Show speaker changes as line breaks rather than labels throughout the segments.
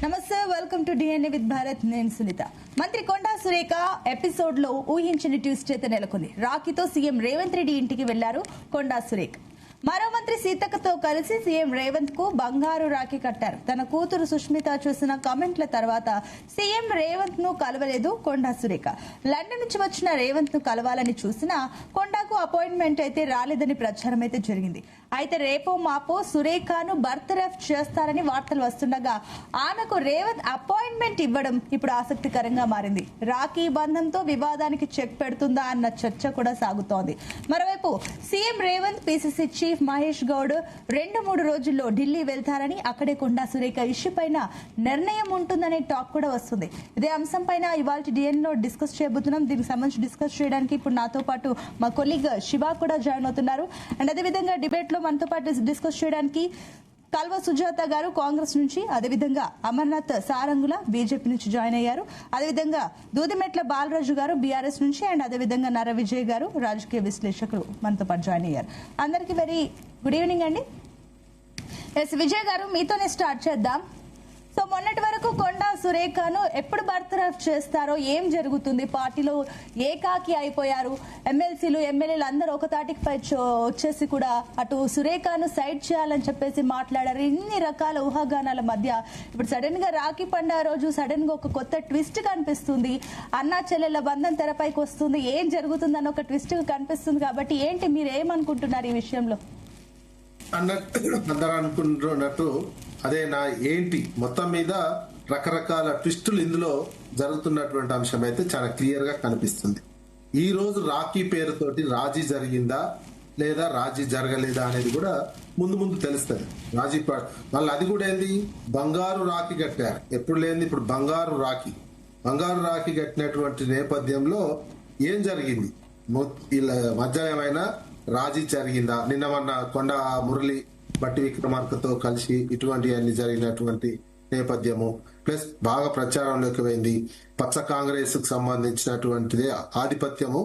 నమస్తే, welcome to DNA with Bharat. నేను సునీత. మంత్రి కొండా సురేఖ ఎపిసోడ్ లో ఊహించని ట్విస్ట్ అయితే నెలకొంది. రాఖీతో సీఎం రేవంత్ రెడ్డి ఇంటికి వెళ్లారు కొండా సురేఖ. మరో మంత్రి సీతక్కతో కలిసి సీఎం రేవంత్ కు బంగారు రాఖీ కట్టారు. తన కూతురు సుష్మిత చూసిన కామెంట్ల తర్వాత సీఎం రేవంత్ ను కలవలేదు కొండా సురేఖ. లండన్ నుంచి వచ్చిన రేవంత్ ను కలవాలని చూసినా కొండాకు అపాయింట్మెంట్ అయితే రాలేదని ప్రచారం అయితే జరిగింది. అయితే రేపో మాపో సురేఖను బర్తరఫ్ చేస్తారని వార్తలు వస్తుండగా ఆమెకు రేవంత్ అపాయింట్మెంట్ ఇవ్వడం ఇప్పుడు ఆసక్తికరంగా మారింది. రాఖీ బంధంతో వివాదానికి చెక్ పెడుతుందా అన్న చర్చ కూడా సాగుతోంది. మరోవైపు CM Revanth PCC chief Mahesh Goud 2-3 రోజుల్లో ఢిల్లీ వెళ్తారని, అక్కడే కొండా సురేఖ ఇష్యూ పైన నిర్ణయం ఉంటుందనే టాక్ కూడా వస్తుంది. ఇదే అంశం పైన ఇవాళ డిఎన్ లో డిస్కస్ చేయబోతున్నాం. దీనికి సంబంధించి డిస్కస్ చేయడానికి ఇప్పుడు నాతో పాటు మా కొలీగ్ శివ కూడా జాయిన్ అవుతున్నారు. అండ్ అదేవిధంగా డిబేట్ లో మనతో పాటు డిస్కస్ చేయడానికి కల్వ సుజాత గారు కాంగ్రెస్ నుంచి, అదేవిధంగా అమర్నాథ్ సారంగుల బీజేపీ నుంచి జాయిన్ అయ్యారు. అదేవిధంగా దూదిమెట్ల బాలరాజు గారు బీఆర్ఎస్ నుంచి, అండ్ అదేవిధంగా నర విజయ్ గారు రాజకీయ విశ్లేషకులు మనతో పాటు జాయిన్ అయ్యారు. అందరికీ వెరీ గుడ్ ఈవినింగ్ అండి. ఎస్ విజయ్ గారు, మీతోనే స్టార్ట్ చేద్దాం. సో మొన్నటి వరకు కొండా సురేఖను ఎప్పుడు బర్తరఫ్ చేస్తారో, ఏం జరుగుతుంది, పార్టీలో ఏకాకి అయిపోయారు, ఎమ్మెల్సీలు ఎమ్మెల్యేలు అందరూ ఒక తాటికి వచ్చేసి కూడా అటు సురేఖను సైడ్ చేయాలని చెప్పేసి మాట్లాడారు. ఇన్ని రకాల ఊహాగానాల మధ్య ఇప్పుడు సడన్ గా రాఖీ పండుగ రోజు సడన్ గా ఒక కొత్త ట్విస్ట్ కనిపిస్తుంది. అన్నా చెల్లెల బంధం తెరపైకి వస్తుంది. ఏం జరుగుతుందని ఒక ట్విస్ట్ కనిపిస్తుంది. కాబట్టి ఏంటి, మీరు ఏమనుకుంటున్నారు ఈ విషయంలో?
అందరూ అనుకుంటున్నట్టు అదే ఏంటి మొత్తం మీద రకరకాల ట్విస్టులు ఇందులో జరుగుతున్నటువంటి అంశం అయితే చాలా క్లియర్ గా కనిపిస్తుంది. ఈ రోజు రాఖీ పేరుతోటి రాజీ జరిగిందా లేదా రాజీ జరగలేదా అనేది కూడా ముందు తెలుస్తుంది. రాజీ మళ్ళీ అది కూడా ఏంది, బంగారు రాఖీ కట్టారు. ఎప్పుడు లేని ఇప్పుడు బంగారు రాఖీ కట్టినటువంటి నేపథ్యంలో ఏం జరిగింది, ఇలా మధ్య ఏమైనా రాజీ జరిగిందా? నిన్న మొన్న కొండ మురళి బట్టి విక్రమార్కతో కలిసి ఇటువంటి అన్ని జరిగినటువంటి నేపథ్యము, ప్లస్ బాగా ప్రచారంలోకి పోయింది. పచ్చ కాంగ్రెస్ కు సంబంధించినటువంటిది ఆధిపత్యము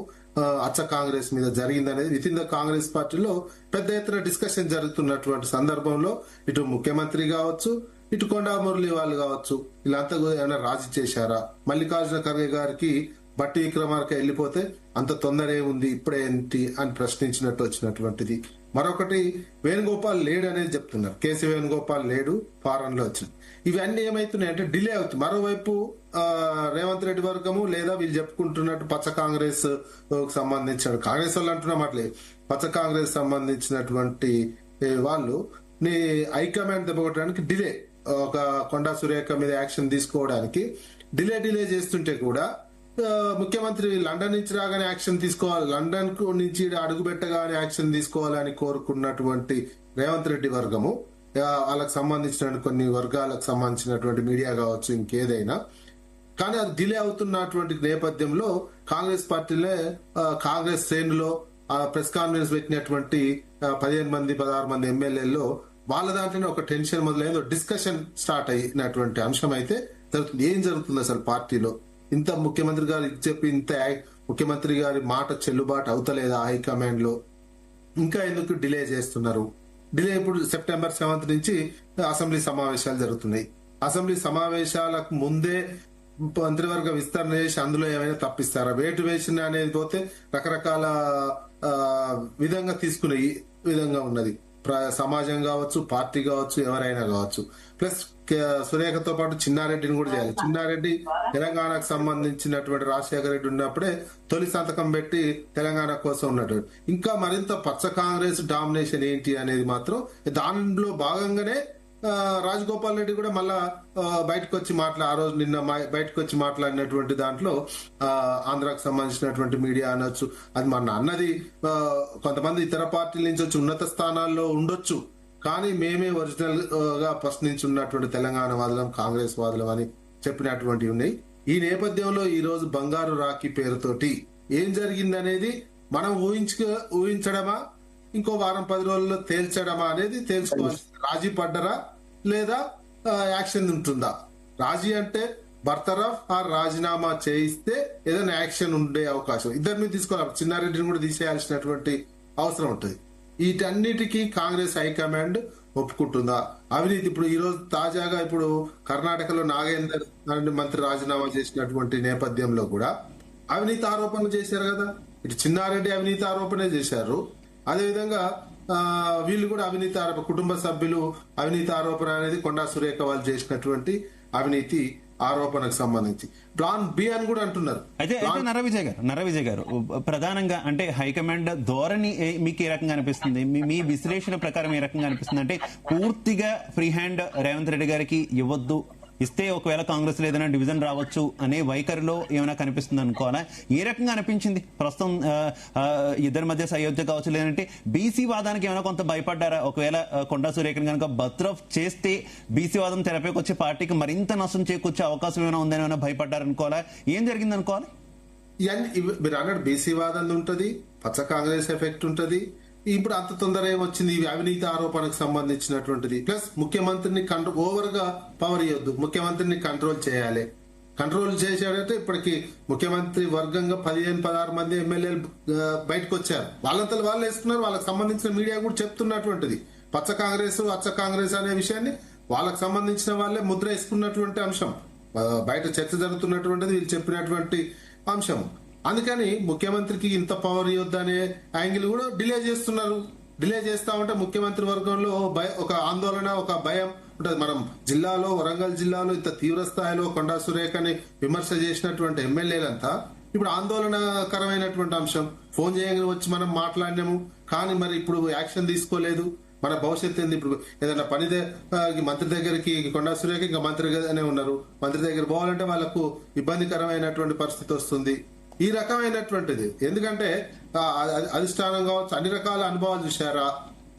అచ్చ కాంగ్రెస్ మీద జరిగిందనేది విత్ ఇన్ ద కాంగ్రెస్ పార్టీలో పెద్ద ఎత్తున డిస్కషన్ జరుగుతున్నటువంటి సందర్భంలో ఇటు ముఖ్యమంత్రి కావచ్చు, ఇటు కొండా మురళి వాళ్ళు కావచ్చు, వీళ్ళంతా ఏమైనా రాజీ చేశారా? మల్లికార్జున ఖర్గే గారికి బట్టి విక్రమార్క వెళ్ళిపోతే అంత తొందర ఏముంది, ఇప్పుడే ఏంటి అని ప్రశ్నించినట్టు వచ్చినటువంటిది. మరొకటి, వేణుగోపాల్ లేడు అనేది చెప్తున్నారు. కేసీ వేణుగోపాల్ లేడు, ఫారెన్ లో వచ్చింది. ఇవన్నీ ఏమైతున్నాయి అంటే డిలే అవుతుంది. మరోవైపు రేవంత్ రెడ్డి వర్గము లేదా వీళ్ళు చెప్పుకుంటున్నట్టు పచ్చ కాంగ్రెస్ సంబంధించిన కాంగ్రెస్ వాళ్ళు అంటున్నా మాట్లేదు, పచ్చ కాంగ్రెస్ సంబంధించినటువంటి వాళ్ళు హైకమాండ్ దెబ్బకొట్టడానికి డిలే, ఒక కొండా సురేఖ మీద యాక్షన్ తీసుకోవడానికి డిలే చేస్తుంటే కూడా ముఖ్యమంత్రి లండన్ నుంచి రాగానే యాక్షన్ తీసుకోవాలి, లండన్ నుంచి అడుగు పెట్టగానే యాక్షన్ తీసుకోవాలని కోరుకున్నటువంటి రేవంత్ రెడ్డి వర్గము, వాళ్ళకి సంబంధించిన కొన్ని వర్గాలకు సంబంధించినటువంటి మీడియా కావచ్చు ఇంకేదైనా, కానీ అది డిలే అవుతున్నటువంటి నేపథ్యంలో కాంగ్రెస్ పార్టీలే కాంగ్రెస్ శ్రేణులో ప్రెస్ కాన్ఫరెన్స్ పెట్టినటువంటి 16 మంది ఎమ్మెల్యేల్లో వాళ్ళ దాంట్లోనే ఒక టెన్షన్ మొదలైంది, డిస్కషన్ స్టార్ట్ అయినటువంటి అంశం అయితే జరుగుతుంది. ఏం జరుగుతుంది అసలు పార్టీలో? ఇంత ముఖ్యమంత్రి గారు చెప్పి ఇంత ముఖ్యమంత్రి గారి మాట చెల్లుబాటు అవుతలేదా హైకమాండ్ లో? ఇంకా ఎందుకు డిలే చేస్తున్నారు? డిలే ఇప్పుడు సెప్టెంబర్ 7 నుంచి అసెంబ్లీ సమావేశాలు జరుగుతున్నాయి. అసెంబ్లీ సమావేశాలకు ముందే మంత్రివర్గ విస్తరణ చేసి అందులో ఏమైనా తప్పిస్తారా? వేటు వేసిన అనేది పోతే రకరకాల విధంగా తీసుకునే విధంగా ఉన్నది. సమాజం కావచ్చు, పార్టీ కావచ్చు, ఎవరైనా కావచ్చు. ప్లస్ సురేఖతో పాటు చిన్నారెడ్డిని కూడా చేయాలి. చిన్నారెడ్డి తెలంగాణకు సంబంధించినటువంటి రాజశేఖర రెడ్డి ఉన్నప్పుడే తొలి సంతకం పెట్టి తెలంగాణ కోసం ఉన్నట్టు. ఇంకా మరింత పచ్చ కాంగ్రెస్ డామినేషన్ ఏంటి అనేది మాత్రం దానిలో భాగంగానే రాజగోపాల్ రెడ్డి కూడా మళ్ళా బయటకు వచ్చి ఆ రోజు నిన్న బయటకు వచ్చి మాట్లాడినటువంటి దాంట్లో ఆంధ్రాకు సంబంధించినటువంటి మీడియా అనొచ్చు, అది మన అన్నది కొంతమంది ఇతర పార్టీల నుంచి వచ్చి ఉన్నత స్థానాల్లో ఉండొచ్చు, కానీ మేమే ఒరిజినల్ గా ప్రశ్నించి ఉన్నటువంటి తెలంగాణ వాదులం, కాంగ్రెస్ వాదులం అని చెప్పినటువంటివి ఉన్నాయి. ఈ నేపథ్యంలో ఈ రోజు బంగారు రాఖీ పేరుతోటి ఏం జరిగిందనేది మనం ఊహించడమా, ఇంకో వారం 10 రోజుల్లో తేల్చడమా అనేది తెలుసుకోవాలి. రాజీ పడ్డరా లేదా యాక్షన్ ఉంటుందా? రాజీ అంటే బర్తరఫ్ రాజీనామా చేయిస్తే ఏదైనా యాక్షన్ ఉండే అవకాశం ఇద్దరిని తీసుకోవాలి. చిన్నారెడ్డిని కూడా తీసేయాల్సినటువంటి అవసరం ఉంటుంది. వీటన్నిటికీ కాంగ్రెస్ హైకమాండ్ ఒప్పుకుంటుందా? అవినీతి ఇప్పుడు ఈ రోజు తాజాగా ఇప్పుడు కర్ణాటకలో నాగేందర్ అనే మంత్రి రాజీనామా చేసినటువంటి నేపథ్యంలో కూడా అవినీతి ఆరోపణలు చేశారు కదా. ఇటు చిన్నారెడ్డి అవినీతి ఆరోపణే చేశారు, అదేవిధంగా వీళ్ళు కూడా అవినీతి ఆరోపణ, కుటుంబ సభ్యులు అవినీతి ఆరోపణ అనేది కొండా సురేఖ వాళ్ళు చేసినటువంటి అవినీతి ఆరోపణకు సంబంధించి ప్లాన్ బి అని కూడా అంటున్నారు.
అయితే నరవిజయ్ గారు ప్రధానంగా అంటే హైకమాండ్ ధోరణి మీకు ఏ రకంగా అనిపిస్తుంది? మీ విశ్లేషణ ప్రకారం ఏ రకంగా అనిపిస్తుంది? అంటే పూర్తిగా ఫ్రీ హ్యాండ్ రేవంత్ రెడ్డి గారికి ఇవ్వద్దు, ఇస్తే ఒకవేళ కాంగ్రెస్ లో ఏదైనా డివిజన్ రావచ్చు అనే వైఖరిలో ఏమైనా కనిపిస్తుంది అనుకోవాలా? ఏ రకంగా అనిపించింది ప్రస్తుతం ఇద్దరి మధ్య సయోధ్య కావచ్చు, లేదంటే బీసీ వాదానికి ఏమైనా కొంత భయపడ్డారా? ఒకవేళ కొండా సురేఖను కనుక బర్త్రఫ్ చేస్తే బీసీ వాదం తెరపైకి వచ్చే పార్టీకి మరింత నష్టం చేకూర్చే అవకాశం ఏమైనా ఉందని ఏమైనా భయపడ్డారనుకోవాలా? ఏం జరిగింది అనుకోవాలి?
మీరు అన్నట్టు బీసీ వాదం ఉంటది, పచ్చ కాంగ్రెస్ ఎఫెక్ట్ ఉంటది. ఇప్పుడు అంత తొందర ఏమొచ్చింది ఇవి అవినీతి ఆరోపణకు సంబంధించినటువంటిది. ప్లస్ ముఖ్యమంత్రిని ఓవర్ గా పవర్ ఇవ్వద్దు, ముఖ్యమంత్రిని కంట్రోల్ చేయాలి. కంట్రోల్ చేశాడంటే ఇప్పటికి ముఖ్యమంత్రి వర్గంగా 15-16 మంది ఎమ్మెల్యేలు బయటకు వచ్చారు. వాళ్ళంతా వాళ్ళు వేసుకున్నారు. వాళ్ళకి సంబంధించిన మీడియా కూడా చెప్తున్నటువంటిది పచ్చ కాంగ్రెస్ అచ్చ కాంగ్రెస్ అనే విషయాన్ని వాళ్ళకి సంబంధించిన వాళ్ళే ముద్ర వేసుకున్నటువంటి అంశం, బయట చర్చ జరుగుతున్నటువంటిది వీళ్ళు చెప్పినటువంటి అంశం. అందుకని ముఖ్యమంత్రికి ఇంత పవర్ ఇవ్వద్దనే యాంగిల్ కూడా డిలే చేస్తున్నారు. డిలే చేస్తా ఉంటే ముఖ్యమంత్రి వర్గంలో ఒక ఆందోళన, ఒక భయం ఉంటది. మనం జిల్లాలో, వరంగల్ జిల్లాలో ఇంత తీవ్ర స్థాయిలో కొండా సురేఖని విమర్శ చేసినటువంటి ఎమ్మెల్యేలంతా ఇప్పుడు ఆందోళనకరమైనటువంటి అంశం. ఫోన్ చేయగానే వచ్చి మనం మాట్లాడినాము, కానీ మరి ఇప్పుడు యాక్షన్ తీసుకోలేదు. మన భవిష్యత్తు ఏంది? ఇప్పుడు ఏదైనా మంత్రి దగ్గరికి కొండా సురేఖ ఇంకా మంత్రిగానే ఉన్నారు, మంత్రి దగ్గర పోవాలంటే వాళ్ళకు ఇబ్బందికరమైనటువంటి పరిస్థితి వస్తుంది. ఈ రకమైనటువంటిది ఎందుకంటే అధిష్టానం కావచ్చు, అన్ని రకాల అనుభవాలు చూశారా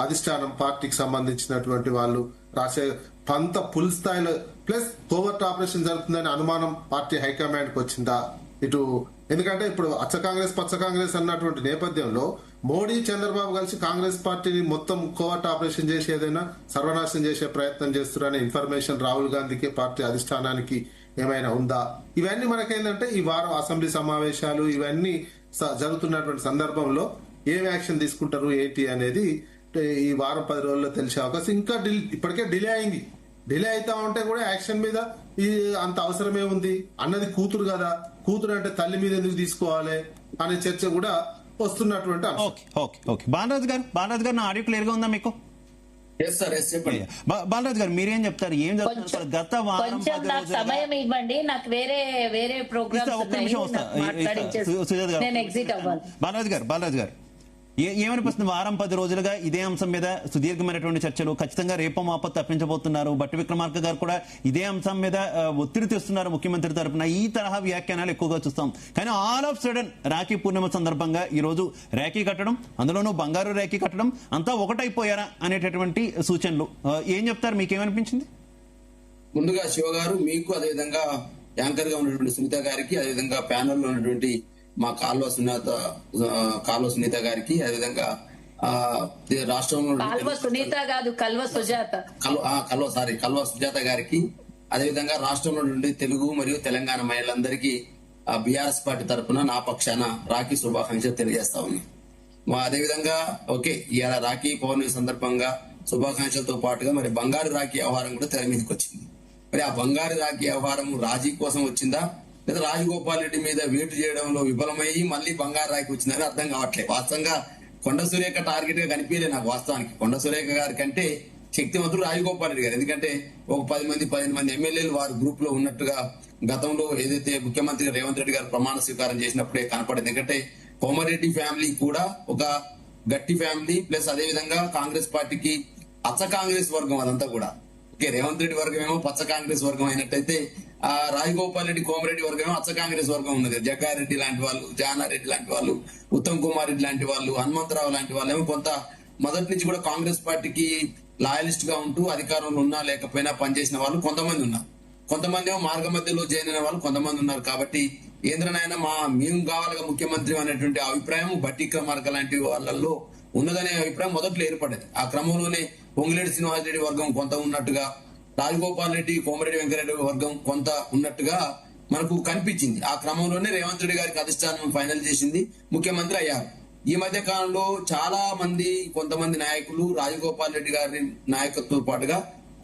అధిష్టానం, పార్టీకి సంబంధించినటువంటి వాళ్ళు రాసే పంత ఫుల్ స్థాయిలో ప్లస్ కోవర్ట్ ఆపరేషన్ జరుగుతుందనే అనుమానం పార్టీ హైకమాండ్ కి వచ్చిందా ఇటు? ఎందుకంటే ఇప్పుడు అచ్చ కాంగ్రెస్ పచ్చ కాంగ్రెస్ అన్నటువంటి నేపథ్యంలో మోడీ చంద్రబాబు కలిసి కాంగ్రెస్ పార్టీని మొత్తం కోవర్ట్ ఆపరేషన్ చేసి ఏదైనా సర్వనాశనం చేసే ప్రయత్నం చేస్తున్నారనే ఇన్ఫర్మేషన్ రాహుల్ గాంధీకి పార్టీ అధిష్టానానికి ఏమైనా ఉందా? ఇవన్నీ మనకేంటంటే ఈ వారం అసెంబ్లీ సమావేశాలు ఇవన్నీ జరుగుతున్నటువంటి సందర్భంలో ఏం యాక్షన్ తీసుకుంటారు ఏంటి అనేది ఈ వారం 10 రోజుల్లో తెలిసే అవకాశం. ఇంకా ఇప్పటికే డిలే అయింది. డిలే అవుతా ఉంటే కూడా యాక్షన్ మీద అంత అవసరమే ఉంది అన్నది కూతురు కదా, కూతురు అంటే తల్లి మీద ఎందుకు తీసుకోవాలి అనే చర్చ కూడా వస్తున్నటువంటి అంశం.
బాలరాజు గారు నా ఆడియో క్లియర్ గా ఉందా మీకు? బాలరాజు గారు మీరేం చెప్తారు? ఏం జరుగుతుంది గత వారం?
సమయం ఇవ్వండి, నాకు వేరే ప్రోగ్రామ్.
బాలరాజు గారు ఏమనిపిస్తుంది? వారం 10 రోజులుగా ఇదే అంశం మీద సుదీర్ఘమైనటువంటి చర్చలు, ఖచ్చితంగా రేపో మాపో తప్పించబోతున్నారు. బట్టి విక్రమార్క గారు కూడా ఇదే అంశం మీద ఒత్తిడి తెస్తున్నారు ముఖ్యమంత్రి తరఫున. ఈ తరహా వ్యాఖ్యానాలు ఎక్కువగా చూస్తాం. కానీ ఆల్ ఆఫ్ సడన్ రాఖీ పూర్ణిమ సందర్భంగా ఈ రోజు రాఖీ కట్టడం, అందులోనూ బంగారు రాఖీ కట్టడం, అంతా ఒకటైపోయారా అనేటటువంటి సూచనలు ఏం చెప్తారు? మీకేమనిపించింది?
ముందుగా శివ గారు, మీకు అదేవిధంగా యాంకర్ గా ఉన్నటువంటి సునీత గారికి, అదేవిధంగా ప్యానల్ లో ఉన్నటువంటి మా కాల్వ సునీత గారికి, అదేవిధంగా రాష్ట్రంలో కల్వ సుజాత గారికి, అదేవిధంగా రాష్ట్రంలో నుండి తెలుగు మరియు తెలంగాణ మహిళలందరికీ బీఆర్ఎస్ పార్టీ తరఫున నా పక్షాన రాఖీ శుభాకాంక్షలు తెలియజేస్తా ఉన్నాం. అదేవిధంగా ఇవాళ రాఖీ పౌర్ణమి సందర్భంగా శుభాకాంక్షలతో పాటుగా మరి బంగారు రాఖీ వ్యవహారం కూడా తెర మీదకి వచ్చింది. మరి ఆ బంగారు రాఖీ వ్యవహారం రాజీ కోసం వచ్చిందా, లేదా రాజగోపాల్ రెడ్డి మీద వేటు చేయడంలో విఫలమయ్యి మళ్ళీ బంగారు రాఖీ వచ్చిందని అర్థం కావట్లేదు. వాస్తవంగా కొండ సురేఖ టార్గెట్ గా కనిపించలే నాకు. వాస్తవానికి కొండ సురేఖ గారి కంటే శక్తివంతుడు రాజగోపాల్ రెడ్డి గారు. ఎందుకంటే ఒక 15 మంది ఎమ్మెల్యేలు వారి గ్రూప్ లో ఉన్నట్టుగా గతంలో ఏదైతే ముఖ్యమంత్రి రేవంత్ రెడ్డి గారు ప్రమాణ స్వీకారం చేసినప్పుడే కనపడింది. ఎందుకంటే కోమరెడ్డి ఫ్యామిలీ కూడా ఒక గట్టి ఫ్యామిలీ, ప్లస్ అదేవిధంగా కాంగ్రెస్ పార్టీకి అచ్చ కాంగ్రెస్ వర్గం అదంతా కూడా. రేవంత్ రెడ్డి వర్గం ఏమో పచ్చ కాంగ్రెస్ వర్గం అయినట్టయితే రాజగోపాల్ రెడ్డి కోమరెడ్డి వర్గం ఏమో అచ్చ కాంగ్రెస్ వర్గం ఉన్నది. జగ్గారెడ్డి లాంటి వాళ్ళు, జానారెడ్డి లాంటి వాళ్ళు, ఉత్తమ్ కుమార్ రెడ్డి లాంటి వాళ్ళు, హనుమంతరావు లాంటి వాళ్ళు ఏమో కొంత మొదటి నుంచి కూడా కాంగ్రెస్ పార్టీకి లాయలిస్ట్ గా ఉంటూ అధికారంలో ఉన్నా లేకపోయినా పనిచేసిన వాళ్ళు కొంతమంది ఉన్నారు. కొంతమంది ఏమో మార్గ మధ్యలో జాయిన్ అయిన వాళ్ళు కొంతమంది ఉన్నారు. కాబట్టి ఏంద్రనైనా మేము కావాలిగా ముఖ్యమంత్రి అనేటువంటి అభిప్రాయం బట్టి విక్రమార్క లాంటి వాళ్ళల్లో ఉన్నదనే అభిప్రాయం మొదట్లో ఏర్పడేది. ఆ క్రమంలోనే పొంగిరెడ్డి శ్రీనివాసరెడ్డి వర్గం కొంత ఉన్నట్టుగా, రాజగోపాల్ రెడ్డి, కోమరెడ్డి వెంకరెడ్డి వర్గం కొంత ఉన్నట్టుగా మనకు కనిపించింది. ఆ క్రమంలోనే రేవంత్ రెడ్డి గారికి అధిష్టానం ఫైనల్ చేసింది, ముఖ్యమంత్రి అయ్యారు. ఈ మధ్య కాలంలో చాలా మంది కొంతమంది నాయకులు రాజగోపాల్ రెడ్డి గారి నాయకత్వంతో పాటుగా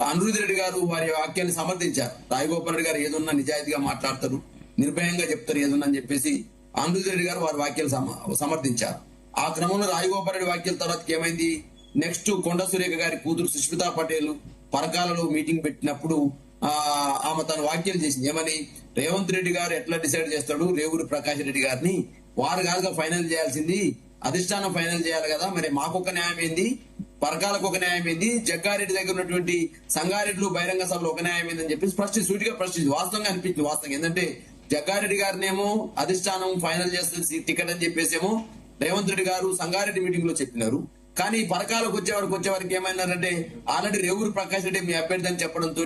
అనిరుద్ధ్ రెడ్డి గారు వారి వాక్యాన్ని సమర్థించారు. రాజగోపాల్ రెడ్డి గారు ఏదున్నా నిజాయితీగా మాట్లాడతారు, నిర్భయంగా చెప్తారు ఏదున్నా అని చెప్పేసి అనిరుద్ధ్ రెడ్డి గారు వారి వ్యాఖ్యలు సమర్థించారు. ఆ క్రమంలో రాజగోపాల్ రెడ్డి వ్యాఖ్యల తర్వాత ఏమైంది, నెక్స్ట్ కొండ సురేఖ గారి కూతురు సుష్మితా పటేల్ పరకాలలో మీటింగ్ పెట్టినప్పుడు ఆమె తన వ్యాఖ్యలు చేసింది. ఏమని, రేవంత్ రెడ్డి గారు ఎట్లా డిసైడ్ చేస్తాడు రేవూరి ప్రకాష్ రెడ్డి గారిని, వారు కాదుగా ఫైనల్ చేయాల్సింది, అధిష్టానం ఫైనల్ చేయాలి కదా, మరి మాకొక న్యాయం ఏంది, పరకాలకు ఒక న్యాయం ఏంది, జగ్గారెడ్డి దగ్గర ఉన్నటువంటి సంగారెడ్డిలో బహిరంగ సభలో ఒక న్యాయం ఏందని చెప్పి సూటిగా ప్రశ్నించి వాస్తవంగా అనిపించింది. వాస్తవంగా ఏంటంటే జగ్గారెడ్డి గారినేమో అధిష్టానం ఫైనల్ చేస్తుంది టికెట్ అని చెప్పేసేమో రేవంత్ రెడ్డి గారు సంగారెడ్డి మీటింగ్ లో చెప్పినారు. కానీ పరకాలకు వచ్చేవారికి ఏమైనారంటే ఆల్రెడీ రేవూరి ప్రకాష్ రెడ్డి మీ అభ్యర్థి అని చెప్పడంతో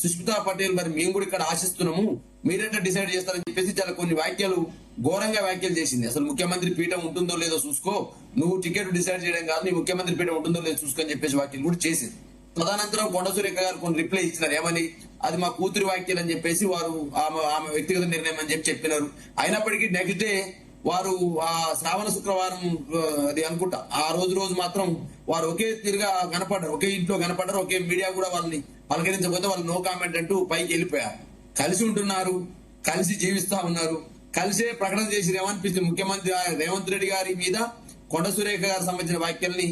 సుష్మితా పటేల్ మరి మేము కూడా ఇక్కడ ఆశిస్తున్నాము, మీరెట్లా డిసైడ్ చేస్తారని చెప్పేసి చాలా కొన్ని వ్యాఖ్యలు ఘోరంగా వ్యాఖ్యలు చేసింది. అసలు ముఖ్యమంత్రి పీఠం ఉంటుందో లేదో చూసుకో, నువ్వు టికెట్ డిసైడ్ చేయడం కాదు, నీ ముఖ్యమంత్రి పీఠం ఉంటుందో లేదో చూసుకో అని చెప్పేసి వ్యాఖ్యలు కూడా చేసింది. తదనంతరం కొండ సురేఖ గారు కొన్ని రిప్లై ఇచ్చినారు. ఏమని, అది మా కూతురి వ్యాఖ్యలు అని చెప్పేసి వారు ఆమె వ్యక్తిగత నిర్ణయం అని చెప్పినారు. అయినప్పటికీ నెక్స్ట్ డే వారు ఆ శ్రావణ శుక్రవారం అది అనుకుంటా ఆ రోజు మాత్రం వారు ఒకే తీరుగా కనపడ్డారు, ఒకే ఇంట్లో కనపడ్డారు, ఒకే మీడియా కూడా వాళ్ళని పలకరించకపోతే వాళ్ళు నో కామెంట్ అంటూ పైకి వెళ్ళిపోయారు. కలిసి ఉంటున్నారు, కలిసి జీవిస్తా ఉన్నారు, కలిసే ప్రకటన చేసి ఏమనిపిస్తుంది, ముఖ్యమంత్రి రేవంత్ రెడ్డి గారి మీద కొండ సురేఖ గారికి సంబంధించిన వ్యాఖ్యల్ని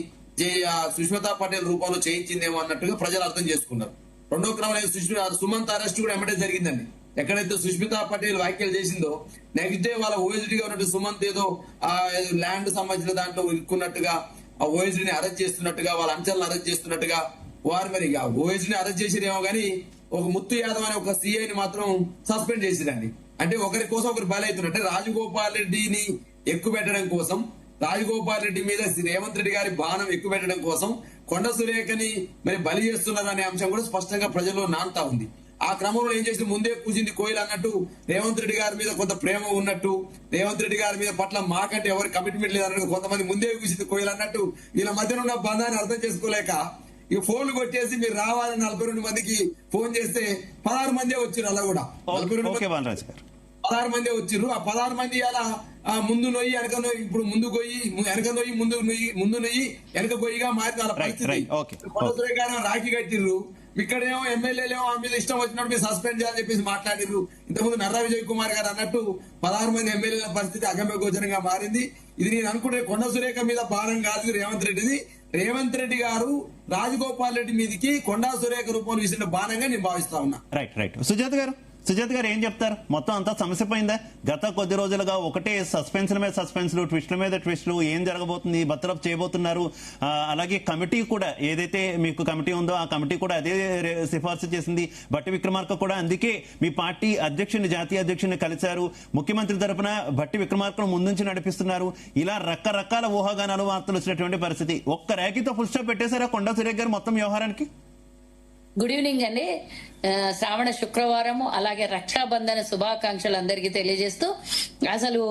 సుష్మితా పటేల్ రూపంలో చేయించిందేమో అన్నట్టుగా ప్రజలు అర్థం చేసుకున్నారు. రెండో క్రమంలో సుమంత్ అరెస్ట్ కూడా ఎమ్మటే జరిగిందండి. ఎక్కడైతే సుష్మితా పటేల్ వ్యాఖ్యలు చేసిందో నెక్స్ట్ డే వాళ్ళ ఓఎస్డీగా ఉన్నట్టు సుమంత్ ఏదో ల్యాండ్ సంబంధించిన దాంట్లో ఇరుక్కున్నట్టుగా ఆ ఓఎస్డీని అరెస్ట్ చేస్తున్నట్టుగా వాళ్ళ అంచనాలను అరెస్ట్ చేస్తున్నట్టుగా వారు మరి ఓఎస్డీని అరెస్ట్ చేసిరేమో కానీ ఒక ముత్తు యాదవ్ అనే ఒక సిఐని మాత్రం సస్పెండ్ చేసిరండి. అంటే ఒకరి కోసం ఒకరు బలవుతున్నట్టే రాజగోపాల్ రెడ్డిని ఎక్కువ పెట్టడం కోసం, రాజగోపాల్ రెడ్డి మీద రేవంత్ రెడ్డి గారి బాణం ఎక్కువ పెట్టడం కోసం కొండ సురేఖని మరి బలి చేస్తున్నారు అనే అంశం కూడా స్పష్టంగా ప్రజల్లో నానుతా ఉంది. ఆ క్రమంలో ఏం చేసి ముందే కూర్చింది కోయిల్ అన్నట్టు రేవంత్ రెడ్డి గారి మీద కొంత ప్రేమ ఉన్నట్టు, రేవంత్ రెడ్డి గారి మీద పట్ల మాకంటే ఎవరి కమిట్మెంట్ లేదన్నట్టు కొంతమంది ముందే కూర్చింది కోయిల్ అన్నట్టు వీళ్ళ మధ్యన ఉన్న బంధాన్ని అర్థం చేసుకోలేక ఇక ఫోన్లు కొట్టేసి మీరు రావాలని 42 మందికి ఫోన్ చేస్తే 16 మందే వచ్చారు. అలా కూడా 16 మందే వచ్చిర్రు. ఆ 16 మంది అలా ముందు నొయ్యి వెనక నొయ్యి, ఇప్పుడు ముందు గొయ్యి వెనక నొయ్యి, ముందు నొయ్యి వెనక గొయ్యిగా మారిన వాళ్ళ పరిస్థితి. రాఖీ కట్టిర్రు. ఇక్కడేమో ఎమ్మెల్యేలేమో ఆ మీద ఇష్టం వచ్చినట్టు మీరు సస్పెండ్ చేయాలని చెప్పేసి మాట్లాడిర్రు. ఇంతకుముందు నర్రా విజయ్ కుమార్ గారు అన్నట్టు 16 మంది ఎమ్మెల్యేల పరిస్థితి అగమ్య గోచరంగా మారింది. ఇది నేను అనుకునే కొండ సురేఖ మీద భారం కాదు రేవంత్ రెడ్డిది. రేవంత్ రెడ్డి గారు రాజగోపాల్ రెడ్డి మీదకి కొండా సురేఖ రూపంలో విసిన బాణంగా నేను భావిస్తా ఉన్నా.
రైట్ సుజాత గారు ఏం చెప్తారు? మొత్తం అంతా సమస్య పోయిందా? గత కొద్ది రోజులుగా ఒకటే సస్పెన్స్ల మీద సస్పెన్స్లు, ట్విస్ట్ల మీద ట్విస్టులు, ఏం జరగబోతుంది, బర్తరఫ్ చేయబోతున్నారు. అలాగే కమిటీ కూడా ఏదైతే మీకు కమిటీ ఉందో ఆ కమిటీ కూడా అదే సిఫార్సు చేసింది. భట్టి విక్రమార్క కూడా అందుకే మీ పార్టీ అధ్యక్షుని, జాతీయ అధ్యక్షుని కలిశారు. ముఖ్యమంత్రి తరపున భట్టి విక్రమార్కను ముందుంచి నడిపిస్తున్నారు. ఇలా రకరకాల ఊహాగానాలు, వార్తలు వచ్చినటువంటి పరిస్థితి. ఒక్క ర్యాకీతో ఫుల్ స్టాప్ పెట్టేశారా కొండా సురేఖ గారు మొత్తం వ్యవహారానికి?
గుడ్ ఈవినింగ్ అండి. శ్రావణ శుక్రవారము అలాగే రక్షాబంధన శుభాకాంక్షలు అందరికీ తెలియజేస్తూ, అసలు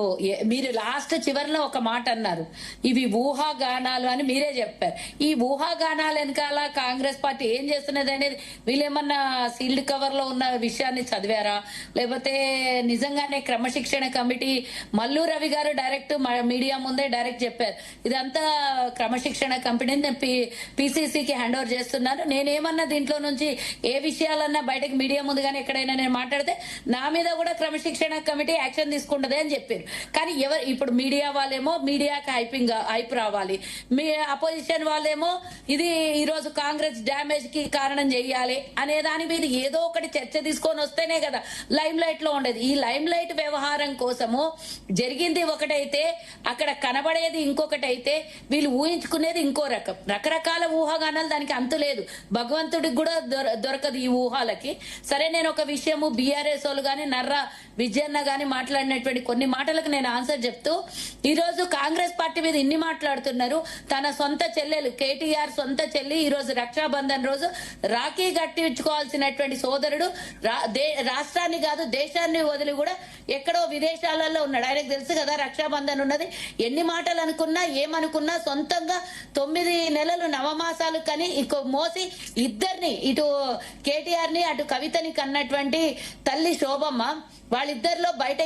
మీరు లాస్ట్ చివరిలో ఒక మాట అన్నారు, ఇవి ఊహాగానాలు అని మీరే చెప్పారు. ఈ ఊహాగానాల వెనకాల కాంగ్రెస్ పార్టీ ఏం చేస్తున్నది అనేది వీళ్ళేమన్నా సీల్డ్ కవర్ లో ఉన్న విషయాన్ని చదివారా, లేకపోతే నిజంగానే క్రమశిక్షణ కమిటీ మల్లు రవి గారు డైరెక్ట్ మీడియా ముందే డైరెక్ట్ చెప్పారు, ఇదంతా క్రమశిక్షణ కమిటీని నేను పిసిసికి హ్యాండ్ ఓవర్ చేస్తున్నాను, నేనేమన్నా దీంట్లో నుంచి ఏ విషయాలన్నా బయటకు మీడియా ముందు కానీ ఎక్కడైనా నేను మాట్లాడితే నా మీద కూడా క్రమశిక్షణ కమిటీ యాక్షన్ తీసుకుంటది అని చెప్పారు. కానీ ఎవరు ఇప్పుడు మీడియా వాళ్ళేమో మీడియాకి హైప్ రావాలి, మీ అపోజిషన్ వాళ్ళేమో ఇది ఈ రోజు కాంగ్రెస్ డ్యామేజ్ కి కారణం చెయ్యాలి అనే దాని మీద ఏదో ఒకటి చర్చ తీసుకొని వస్తేనే కదా లైమ్ లైట్ లో ఉండేది. ఈ లైమ్ లైట్ వ్యవహారం కోసము జరిగింది ఒకటైతే అక్కడ కనబడేది ఇంకొకటి అయితే వీళ్ళు ఊహించుకునేది ఇంకో రకం. రకరకాల ఊహాగానాలు, దానికి అంతు లేదు. భగవంతుడికి కూడా దొరకదు ఈ ఊహాలకి. సరే, నేను ఒక విషయము బీఆర్ఎస్ వాళ్ళు గాని నర్రా విజయన్న గాని మాట్లాడినటువంటి కొన్ని మాటలకు నేను ఆన్సర్ చెప్తూ, ఈ రోజు కాంగ్రెస్ పార్టీ మీద ఇన్ని మాట్లాడుతున్నారు. తన సొంత చెల్లెలు కేటీఆర్ సొంత చెల్లి ఈ రోజు రక్షాబంధన్ రోజు రాఖీ కట్టించుకోవాల్సినటువంటి సోదరుడు రాష్ట్రాన్ని కాదు దేశాన్ని వదిలి కూడా ఎక్కడో విదేశాలలో ఉన్నాడు. ఆయనకు తెలుసు కదా రక్షాబంధన్ ఉన్నది. ఎన్ని మాటలు అనుకున్నా ఏమనుకున్నా సొంతంగా 9 నెలలు నవమాసాలు కని ఇంకో మోసి ఇద్దరిని ఇటు కేటీఆర్ ని అటు కవితని కన్నటువంటి తల్లి శోభమ్మ, వాళ్ళిద్దరిలో బయట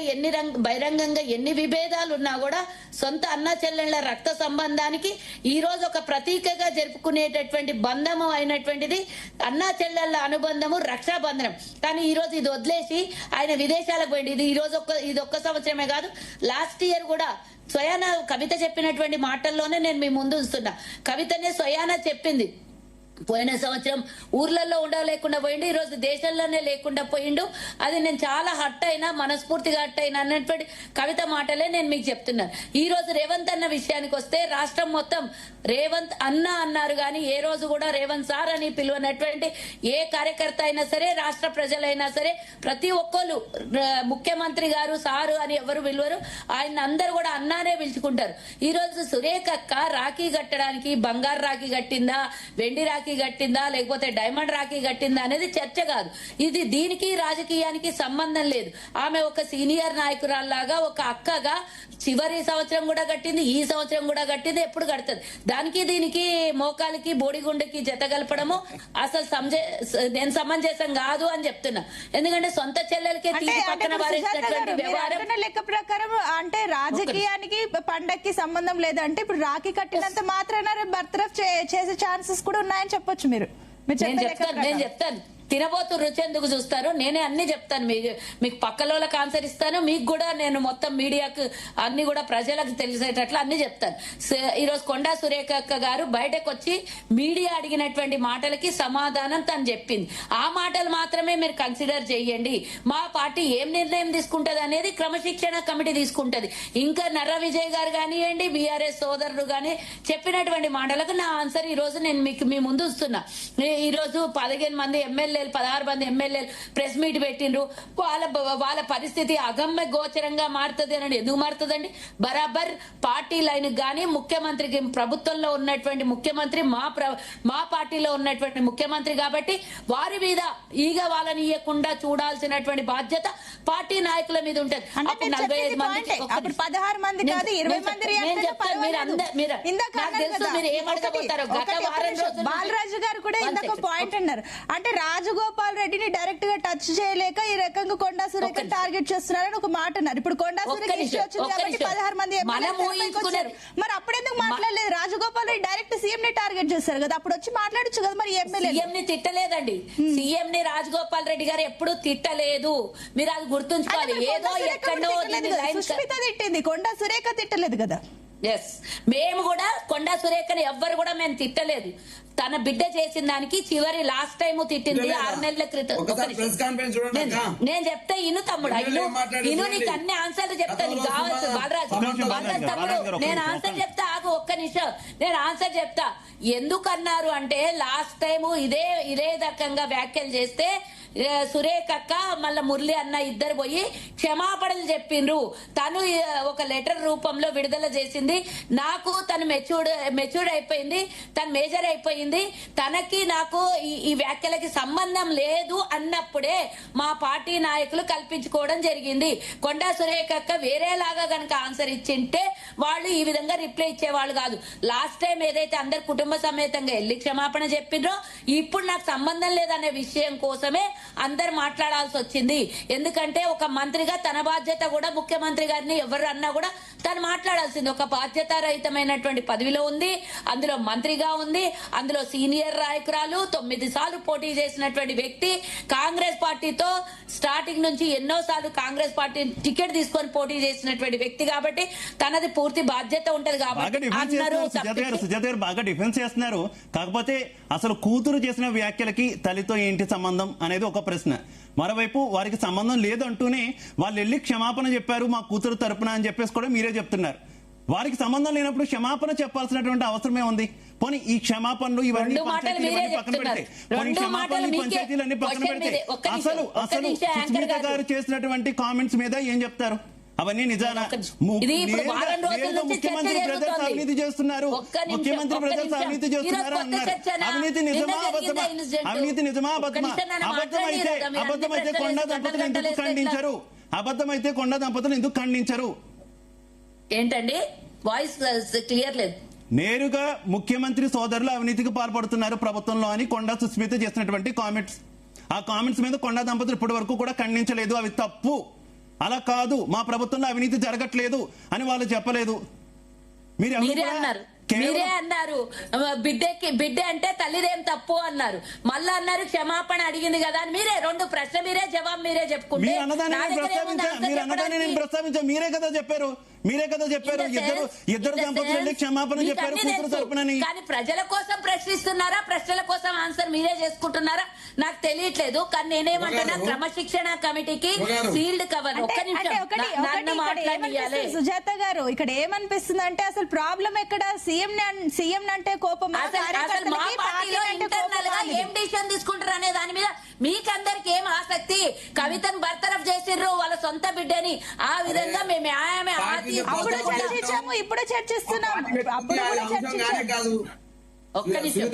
బహిరంగంగా ఎన్ని విభేదాలు ఉన్నా కూడా సొంత అన్నా చెల్లెళ్ల రక్త సంబంధానికి ఈ రోజు ఒక ప్రతీకగా జరుపుకునేటటువంటి బంధము అయినటువంటిది అన్నా చెల్లెళ్ల అనుబంధము రక్షాబంధనం. కానీ ఈ రోజు ఇది వదిలేసి ఆయన విదేశాలకు పోయింది. ఇది ఒక్క సంవత్సరమే కాదు, లాస్ట్ ఇయర్ కూడా స్వయాన కవిత చెప్పినటువంటి మాటల్లోనే నేను మీ ముందు ఉంచుతున్నా. కవితనే స్వయాన చెప్పింది, పోయిన సంవత్సరం ఊర్లలో ఉండలేకుండా పోయిండు, ఈ రోజు దేశంలోనే లేకుండా పోయిండు. అది నేను చాలా హట్ అయినా, మనస్ఫూర్తిగా హట్ అయినా అన్నటువంటి కవిత మాటలే నేను మీకు చెప్తున్నాను. ఈ రోజు రేవంత్ అన్న విషయానికి వస్తే రాష్ట్రం మొత్తం రేవంత్ అన్న అన్నారు కానీ ఏ రోజు కూడా రేవంత్ సార్ అని పిలువనటువంటి ఏ కార్యకర్త అయినా సరే, రాష్ట్ర ప్రజలైనా సరే, ప్రతి ఒక్కరు ముఖ్యమంత్రి గారు సారు అని ఎవరు పిలువరు, ఆయన అందరు కూడా అన్నానే పిలుచుకుంటారు. ఈ రోజు సురేఖ అక్క రాఖీ కట్టడానికి బంగారు రాఖీ కట్టిందా, వెండి రాఖీ కట్టిందా, లేకపోతే డైమండ్ రాఖీ కట్టిందా అనేది చర్చ కాదు. ఇది దీనికి రాజకీయానికి సంబంధం లేదు. ఆమె ఒక సీనియర్ నాయకురాల్లాగా, ఒక అక్కగా చివరి సంవత్సరం కూడా కట్టింది, ఈ సంవత్సరం కూడా కట్టింది, ఎప్పుడు కడుతుంది. దానికి దీనికి మోకాలికి బోడిగుండెకి జత కలపడము అసలు నేను సమంజసం కాదు అని చెప్తున్నా. ఎందుకంటే సొంత చెల్లెలకే తీసి పక్కన వారేసినటువంటి వ్యవహారం
లెక్క ప్రకారం అంటే రాజకీయానికి పండక్కి సంబంధం లేదంటే ఇప్పుడు రాఖీ కట్టినంత మాత్రాన బర్తరఫ్ చేసే ఛాన్సెస్ కూడా ఉన్నాయని చెప్పొచ్చు.
నేను చెప్తాను తినబోతు రుచి ఎందుకు చూస్తారు, నేనే అన్ని చెప్తాను. మీకు పక్కలోకి ఆన్సర్ ఇస్తాను, మీకు కూడా నేను మొత్తం మీడియాకు అన్ని కూడా ప్రజలకు తెలిసేటట్లు అన్ని చెప్తాను. ఈరోజు కొండా సురేఖ అక్క గారు బయటకు వచ్చి మీడియా అడిగినటువంటి మాటలకి సమాధానం తను చెప్పింది. ఆ మాటలు మాత్రమే మీరు కన్సిడర్ చేయండి. మా పార్టీ ఏం నిర్ణయం తీసుకుంటది అనేది క్రమశిక్షణ కమిటీ తీసుకుంటది. ఇంకా నర్ర విజయ్ గారు కానివ్వండి, బీఆర్ఎస్ సోదరుడు కానీ చెప్పినటువంటి మాటలకు నా ఆన్సర్ ఈ రోజు నేను మీకు మీ ముందు వస్తున్నా. ఈ రోజు 15 మంది ఎమ్మెల్యే 16 మంది ఎమ్మెల్యేలు ప్రెస్ మీట్ పెట్టిండ్రు. వాళ్ళ పరిస్థితి అగమ్య గోచరంగా మారుతుంది అని ఎందుకు మారుతుందండి? బరాబర్ పార్టీ లైన్ గానీ, ముఖ్యమంత్రికి ప్రభుత్వంలో ఉన్నటువంటి ముఖ్యమంత్రి మా పార్టీలో ఉన్నటువంటి ముఖ్యమంత్రి కాబట్టి వారి మీద ఈగ వాళ్ళని ఇవ్వకుండా చూడాల్సినటువంటి బాధ్యత పార్టీ నాయకుల మీద ఉంటది. 45 మంది
16 మంది కాదు 20 మంది
మీరు ఏమడగబోతారో గత వారం రోజులు
బాలరాజు గారు కూడా ఇంకొక పాయింట్ అన్నారు. అంటే రాజగోపాల్ రెడ్డిని డైరెక్ట్ గా టచ్ చేయలేక ఈ రకంగా కొండా సురేఖ టార్గెట్ చేస్తున్నారని ఒక మాట అన్నారు. ఇప్పుడు కొండా సురేఖ ఇష్యూ వచ్చింది కాబట్టి 16 మంది మరి అప్పుడెందుకు మాట్లాడలేదు? రాజగోపాల్ రెడ్డి డైరెక్ట్ సీఎం ని టార్గెట్ చేస్తారు కదా, అప్పుడు వచ్చి మాట్లాడచ్చు కదా. మరి ఎమ్మెల్యే
సీఎం ని తిట్టలేదండి, సీఎం ని రాజగోపాల్ రెడ్డి గారు ఎప్పుడు తిట్టలేదు. మీరు అది గుర్తుంచుకోవాలి. ఏదో ఎక్కడో
సుష్మిత తిట్టింది, కొండా సురేఖ తిట్టలేదు కదా.
ఎస్, మేము కూడా కొండా సురేఖని ఎవ్వరు కూడా మేము తిట్టలేదు. తన బిడ్డ చేసిన దానికి చివరి లాస్ట్ టైం తిట్టింది 6 నెలల క్రితం. నేను చెప్తే ఇను తమ్ముడు, ఇను నీకు అన్ని ఆన్సర్లు చెప్తా. నీకు కావచ్చు బాలరాజు తమ్ముడు, నేను ఆన్సర్ చెప్తా. ఆగు ఒక్క నిమిషం, నేను ఆన్సర్ చెప్తా. ఎందుకన్నారు అంటే లాస్ట్ టైం ఇదే రకంగా వ్యాఖ్యలు చేస్తే సురేఖ అక్క మళ్ళా మురళి అన్న ఇద్దరు పోయి క్షమాపణలు చెప్పిండ్రు. తను ఒక లెటర్ రూపంలో విడుదల చేసింది. నాకు తను మెచ్యూర్డ్ అయిపోయింది, తను మేజర్ అయిపోయింది, తనకి నాకు ఈ వ్యాఖ్యలకి సంబంధం లేదు అన్నప్పుడే మా పార్టీ నాయకులు కల్పించుకోవడం జరిగింది. కొండా సురేఖ అక్క వేరేలాగా గనక ఆన్సర్ ఇచ్చింటే వాళ్ళు ఈ విధంగా రిప్లై ఇచ్చేవాళ్ళు కాదు. లాస్ట్ టైం ఏదైతే అందరు కుటుంబ సమేతంగా వెళ్ళి క్షమాపణ చెప్పిండ్రో ఇప్పుడు నాకు సంబంధం లేదనే విషయం కోసమే అందరు మాట్లాడాల్సి వచ్చింది. ఎందుకంటే ఒక మంత్రిగా తన బాధ్యత కూడా, ముఖ్యమంత్రి గారిని ఎవరు అన్నా కూడా తను మాట్లాడాల్సింది. ఒక బాధ్యతారహితమైనటువంటి పదవిలో ఉంది, అందులో మంత్రిగా ఉంది, అందులో సీనియర్ నాయకురాలు, 9 సార్లు పోటీ చేసినటువంటి వ్యక్తి, కాంగ్రెస్ పార్టీతో స్టార్టింగ్ నుంచి ఎన్నో సార్లు కాంగ్రెస్ పార్టీ టికెట్ తీసుకొని పోటీ చేసినటువంటి వ్యక్తి కాబట్టి తనది పూర్తి బాధ్యత ఉంటది. కాబట్టి
సుజాత గారు బాగా డిఫెన్స్ చేస్తున్నారు. కాకపోతే అసలు కూతురు చేసిన వ్యాఖ్యలకి తల్లితో ఏంటి సంబంధం అనేది ఒక ప్రశ్న. మరోవైపు వారికి సంబంధం లేదు అంటూనే వాళ్ళు వెళ్ళి క్షమాపణ చెప్పారు మా కూతురు తరపున అని చెప్పేసి కూడా మీరే చెప్తున్నారు. వారికి సంబంధం లేనప్పుడు క్షమాపణ చెప్పాల్సినటువంటి అవసరమే ఉంది. పోనీ ఈ క్షమాపణలు ఇవన్నీ పక్కన పెడితే, పంచాయతీలన్నీ పక్కన పెడితే అసలు సుస్మిత గారు చేసినటువంటి కామెంట్స్ మీద ఏం చెప్తారు? అవన్నీ నిజానా? ముఖ్యమంత్రి బ్రదర్స్ అవినీతి చేస్తున్నారు, ముఖ్యమంత్రి బ్రదర్స్ అవినీతి చేస్తున్నారు అన్నారు. అవినీతి నిజమా అబద్ధమా? అవినీతి నిజమా అబద్ధమా? అబద్ధమైతే కొండా దంపతులు ఎందుకు ఖండించరు? అబద్ధమైతే కొండా దంపతులు ఎందుకు ఖండించరు?
ఏంటండి వాయిస్ క్లియర్ లేదు.
నేరుగా ముఖ్యమంత్రి సోదరులు అవినీతికి పాల్పడుతున్నారు ప్రభుత్వంలో అని కొండా సుస్మిత చేసినటువంటి కామెంట్స్. ఆ కామెంట్స్ మీద కొండా దంపతులు ఇప్పటి వరకు కూడా ఖండించలేదు, అవి తప్పు, అలా కాదు, మా ప్రభుత్వంలో అవినీతి జరగట్లేదు అని వాళ్ళు చెప్పలేదు.
మీరే అన్నారు బిడ్డ అంటే తల్లిదేం తప్పు అన్నారు, మళ్ళా అన్నారు క్షమాపణ అడిగింది కదా అని. మీరే రెండు ప్రశ్న మీరే జవాబు మీరే చెప్పుకుంటే
మీరే కదా చెప్పారు ఇద్దరు దంపతులు క్షమాపణ చెప్పారు కూతురు తరపునని.
కానీ ప్రజల కోసం ప్రశ్నిస్తున్నారా, ప్రశ్నల కోసం ఆన్సర్ మీరే చేసుకుంటున్నారా నాకు తెలియట్లేదు. కానీ నేనేమంటున్నా, క్రమశిక్షణ కమిటీకి సీల్డ్ కవర్. ఒక్క నిమిషం మాట్లాడాలి.
సుజాత గారు, ఇక్కడ ఏమనిపిస్తుంది అంటే అసలు ప్రాబ్లం ఎక్కడ? సీఎం అంటే కోపం,
ఇంటర్నల్ గా ఏం డిసిషన్ తీసుకుంటారు అనే దాని మీద మీకందరికి ఏం ఆసక్తి? కవితను బర్తరఫ్ చేసిర్రు వాళ్ళ సొంత బిడ్డని, ఆ విధంగా మేము
అప్పుడు చర్చించాము, ఇప్పుడు చర్చిస్తున్నాం.
ఒక్క నిమిషం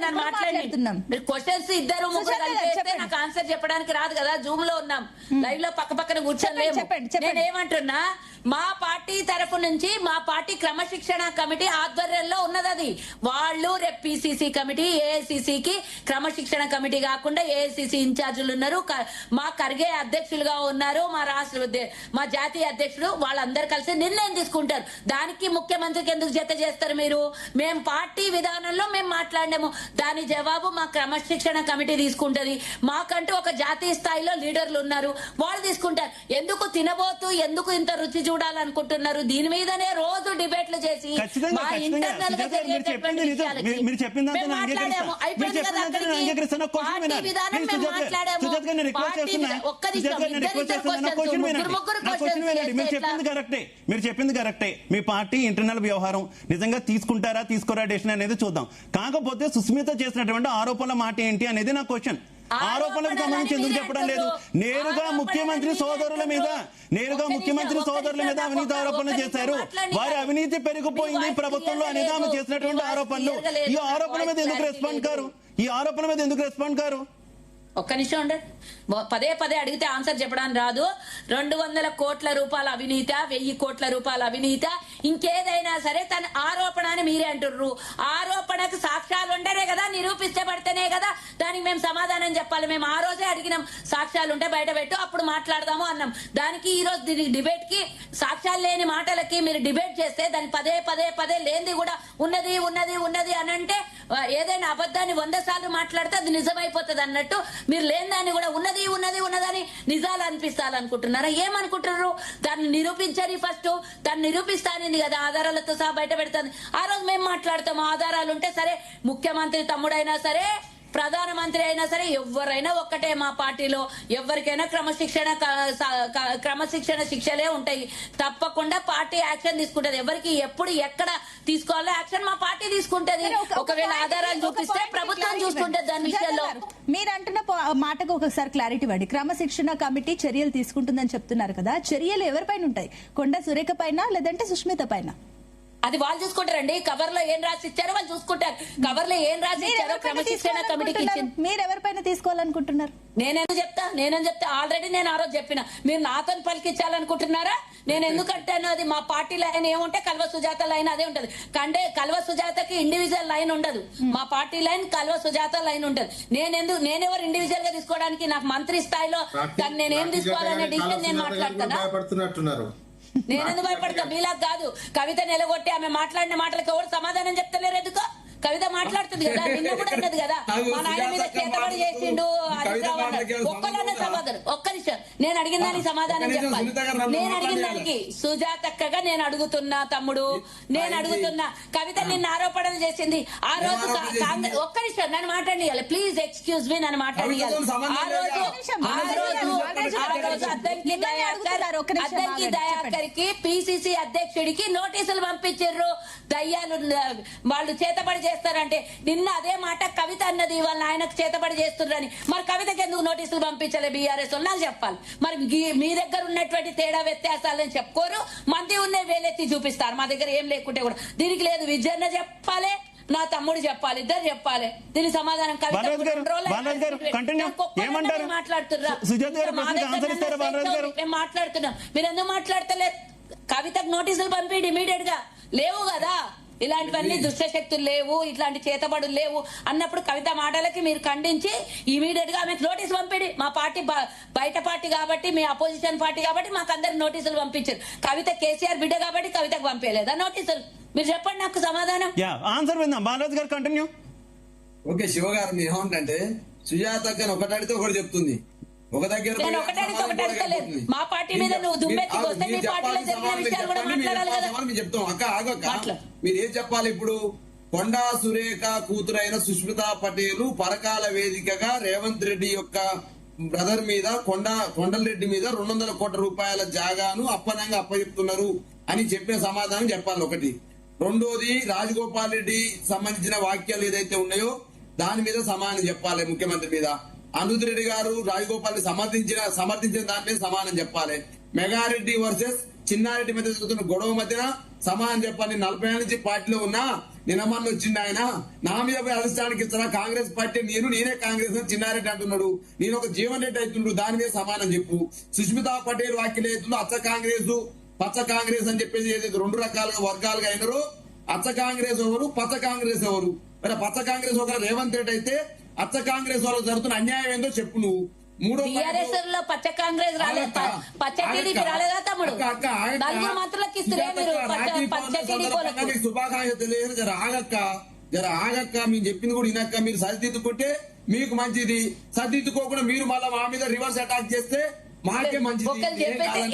నన్ను మాట్లాడుతున్నాం. క్వశ్చన్స్ ఇద్దరు ముగ్గురు కలిపేస్తే నాకు ఆన్సర్ చెప్పడానికి రాదు కదా. జూమ్ లో ఉన్నాం, లైవ్ లో పక్క పక్కన కూర్చోలేము. నేనేమంటున్నా, మా పార్టీ తరఫు నుంచి మా పార్టీ క్రమశిక్షణ కమిటీ ఆధ్వర్యంలో ఉన్నది. అది వాళ్ళు రేపు పిసిసి కమిటీ, ఏఐసిసికి క్రమశిక్షణ కమిటీ కాకుండా ఏఐసిసి ఇన్ఛార్జీలు ఉన్నారు, మా ఖర్గే అధ్యక్షులుగా ఉన్నారు, మా జాతీయ అధ్యక్షుడు, వాళ్ళందరూ కలిసి నిర్ణయం తీసుకుంటారు. దానికి ముఖ్యమంత్రికి ఎందుకు జత చేస్తారు మీరు? మేము పార్టీ విధానంలో మేము మాట్లాడినాము, దాని జవాబు మా క్రమశిక్షణ కమిటీ తీసుకుంటది. మాకంటూ ఒక జాతీయ స్థాయిలో లీడర్లు ఉన్నారు, వాళ్ళు తీసుకుంటారు. ఎందుకు తినబోతూ ఎందుకు ఇంత రుచి చూడాలనుకుంటున్నారు? దీని మీదనే రోజు డిబేట్లు చేసి మా ఇంటర్నల్ గా జరిగేటటువంటి
మీరు చెప్పింది కరెక్టే. మీ పార్టీ ఇంటర్నల్ వ్యవహారం నిజంగా తీసుకుంటారా తీసుకోరా డెసిషన్ అనేది చూద్దాం. కాకపోతే సుస్మిత చేసినటువంటి ఆరోపణల మాట ఏంటి అనేది నా క్వశ్చన్. ఆరోపణలకు సంబంధించి ఎందుకు చెప్పడం లేదు? నేరుగా ముఖ్యమంత్రి సోదరుల మీద అవినీతి ఆరోపణలు చేశారు. వారి అవినీతి పెరిగిపోయింది ప్రభుత్వంలో అనేది ఆమె చేసినటువంటి ఆరోపణలు. ఈ ఆరోపణ మీద ఎందుకు రెస్పాండ్ కారు?
ఒక్క నిమిషం ఉండండి. పదే అడిగితే ఆన్సర్ చెప్పడానికి రాదు. 200 కోట్ల రూపాయల అవినీత, 1000 కోట్ల రూపాయల అవినీత, ఇంకేదైనా సరే తన ఆరోపణ అని మీరే అంటుర్రు. ఆరోపణకు సాక్ష్యాలు ఉంటేనే కదా, నిరూపిస్తే పడితేనే కదా దానికి మేము సమాధానం చెప్పాలి. మేము ఆ రోజే అడిగినాం, సాక్ష్యాలు ఉంటే బయట పెట్టు అప్పుడు మాట్లాడదాము అన్నాం. దానికి ఈ రోజు డిబేట్ కి సాక్ష్యాలు లేని మాటలకి మీరు డిబేట్ చేస్తే దాన్ని పదే లేనిది కూడా ఉన్నది అని అంటే, ఏదైనా అబద్ధాన్ని 100 సార్లు మాట్లాడితే అది నిజమైపోతుంది అన్నట్టు మీరు లేని దాన్ని కూడా ఉన్నదని నిజాలు అనిపిస్తారనుకుంటున్నారా? ఏమనుకుంటున్నారు? దాన్ని నిరూపించని ఫస్ట్, దాన్ని నిరూపిస్తానింది కదా, ఆధారాలతో సహా బయట పెడతాను. ఆ రోజు మేము మాట్లాడతాము, ఆధారాలు ఉంటే సరే. ముఖ్యమంత్రి తమ్ముడైనా సరే, ప్రధానమంత్రి అయినా సరే, ఎవరైనా ఒక్కటే. మా పార్టీలో ఎవరికైనా క్రమశిక్షణ శిక్షలే ఉంటాయి. తప్పకుండా పార్టీ యాక్షన్ తీసుకుంటది. ఎవరికి ఎప్పుడు ఎక్కడ తీసుకోవాలో యాక్షన్ మా పార్టీ తీసుకుంటది. ఒకవేళ ఆధారాలు చూపిస్తే ప్రభుత్వం చూసుకుంటది దాని విషయంలో.
మీరు అంటున్న మాటకు ఒకసారి క్లారిటీ ఇవ్వండి. క్రమశిక్షణ కమిటీ చర్యలు తీసుకుంటుందని చెప్తున్నారు కదా, చర్యలు ఎవరిపైన ఉంటాయి? కొండా సురేఖ పైన లేదంటే సుష్మిత పైన?
అది వాళ్ళు చూసుకుంటారండి. కవర్ లో ఏం రాసి ఇచ్చారో వాళ్ళు చూసుకుంటారు. కవర్ లో ఏం రాసి ఇచ్చారో క్రమశిక్షణ కమిటీకి ఇచ్చింది.
మీరు ఎవరిపైన తీసుకోవాలనుకుంటున్నారు?
నేనేం చెప్తా ఆల్రెడీ నేను ఆ రోజు చెప్పిన. మీరు నాతో పలికించాలనుకుంటున్నారా? నేను ఎందుకంటాను, అది మా పార్టీ లైన్ ఏముంటే కల్వ సుజాత లైన్ అదే ఉంటది. కల్వ సుజాతకి ఇండివిజువల్ లైన్ ఉండదు. మా పార్టీ లైన్ కల్వ సుజాత లైన్ ఉంటది. నేనెవరు ఇండివిజువల్ గా తీసుకోవడానికి? నాకు మంత్రి స్థాయిలో నేనేం తీసుకోవాలనే డిసిషన్ నేను మాట్లాడుతున్నా. నేనెందుకు భయపడతా? మీలా కాదు. కవిత నిలగొట్టి ఆమె మాట్లాడిన మాటలకు ఎవరు సమాధానం చెప్తలేరు. ఎందుకో కవిత మాట్లాడుతుంది కదా, నిన్న కూడా అన్నది కదా, మా నాయన మీద చేతబడి చేసిండు ఒక్కలన్న సమాధానం. ఒక్క నిమిషం, నేను అడిగిన దానికి సమాధానం చెప్పాలి. నేను అడిగిన దానికి సుజాతక్కగా నేను అడుగుతున్నా, తమ్ముడు నేను అడుగుతున్నా. కవిత నిన్న ఆరోపణలు చేసింది. ఆ రోజు ఒక్క నిమిషం నన్ను మాట్లాడియాలి, ప్లీజ్ ఎక్స్క్యూజ్ మీ, నన్ను మాట్లాడియాలి. ఆ రోజు అద్దంకి దయాకర్ కి పిసిసి అధ్యక్షుడికి నోటీసులు పంపించారు. దయ్యాలు వాళ్ళు చేతబడి చేస్తారంటే నిన్న అదే మాట కవిత అన్నది, వాళ్ళ ఆయనకు చేతబడి చేస్తున్నారని. మరి కవితకి ఎందుకు నోటీసులు పంపించాలి బీఆర్ఎస్ వాళ్ళు? నాకు చెప్పాలి. మరి మీ దగ్గర ఉన్నటువంటి తేడా వ్యత్యాసాలని చెప్పుకోరు, మంది ఉన్న వేలెత్తి చూపిస్తారు. మా దగ్గర ఏం లేకుంటే కూడా దీనికి లేదు. విజయన్న చెప్పాలి, నా తమ్ముడు చెప్పాలి, ఇద్దరు చెప్పాలి. దీని సమాధానం మాట్లాడుతున్నాం. మీరు ఎందుకు మాట్లాడతలేదు? కవితకు నోటీసులు పంపిండి ఇమీడియట్ గా. లేవు కదా, ఇలాంటివన్నీ దుష్టశక్తులు లేవు, ఇట్లాంటి చేతబడులు లేవు అన్నప్పుడు కవిత మాటలకి మీరు ఖండించి ఇమీడియట్ గా ఆమెకు నోటీస్ పంపిడి. మా పార్టీ బయట పార్టీ కాబట్టి, మీ అపోజిషన్ పార్టీ కాబట్టి మాకు అందరికి నోటీసులు పంపించారు. కవిత కేసీఆర్ బిడ్డ కాబట్టి కవితకు పంపించలేదా నోటీసులు? మీరు చెప్పండి నాకు సమాధానం.
ఆన్సర్ విందాం. బాలరాజు గారు కంటిన్యూ.
ఓకే శివ గారు, మీరు ఏమంటే సుజాత గారు ఒకటి అడిగితే ఒకటి చెప్తుంది, ఒక దగ్గర
నేను ఒకటి అడిగితే ఒకటి అడగలేదు. మా పార్టీ మీద నువ్వు దుమ్మెత్తికి వస్తే మీ పార్టీలో జరిగిన విషయాలు కూడా మాట్లాడాలి కదా.
మేము చెప్తాం అక్క ఆగక్క, మీరు ఏం చెప్పాలి ఇప్పుడు? కొండా సురేఖ కూతురైన సుష్మితా పటేల్ పరకాల వేదికగా రేవంత్ రెడ్డి యొక్క బ్రదర్ మీద కొండలరెడ్డి మీద 200 కోట్ల రూపాయల జాగాను అప్పనంగా అప్పచెప్తున్నారు అని చెప్పిన సమాధానం చెప్పాలి ఒకటి. రెండోది రాజగోపాల్ రెడ్డి సంబంధించిన వాక్యాలు ఏదైతే ఉన్నాయో దాని మీద సమాధానం చెప్పాలి ముఖ్యమంత్రి మీద. అనిరుద్ రెడ్డి గారు రాజగోపాల్ సమర్థించిన దాని మీద సమాధానం చెప్పాలి. మెగారెడ్డి వర్సెస్ చిన్నారెడ్డి మధ్య జరుగుతున్న గొడవ మధ్యన సమాధానం చెప్పాలి. 40 ఏళ్ళ నుంచి పార్టీలో ఉన్నా నిన్నమన్న వచ్చింది ఆయన నా మీద పోయి అధిష్టానికి ఇస్తారా? కాంగ్రెస్ పార్టీ నేనే కాంగ్రెస్ చిన్నారెడ్డి అంటున్నాడు, నేను ఒక జీవన్ రెడ్డి అవుతున్నాడు, దాని మీద సమాధానం చెప్పు. సుష్మితా పటేల్ వ్యాఖ్యలు ఏతుందో అచ్చ కాంగ్రెస్ పచ్చ కాంగ్రెస్ అని చెప్పేసి ఏదైతే 2 రకాలుగా వర్గాలుగా అయినారో, అచ్చ కాంగ్రెస్ ఎవరు, పచ్చ కాంగ్రెస్ ఎవరు? మరి పచ్చ కాంగ్రెస్ ఒక రేవంత్ రెడ్డి అయితే అచ్చ కాంగ్రెస్ వాళ్ళకి జరుగుతున్న అన్యాయం ఏందో చెప్పు నువ్వు. మూడో
టీఆర్ఎస్ లో పచ్చ కాంగ్రెస్ రాలేదా? పచ్చ టీడీపీ రాలేదా తమ్ముడు? నలుగురు మంత్రులకు ఇస్తురే మీరు పచ్చ టీడీపీ.
శుభాకాంక్షలు తెలియదు. జర ఆగక్క, మేము చెప్పింది కూడా వినక్క. మీరు సరిదిద్దుకుంటే మీకు మంచిది, సరిదిద్దుకోకుండా మీరు మళ్ళీ మా మీద రివర్స్ అటాక్ చేస్తే మాకే మంచిది.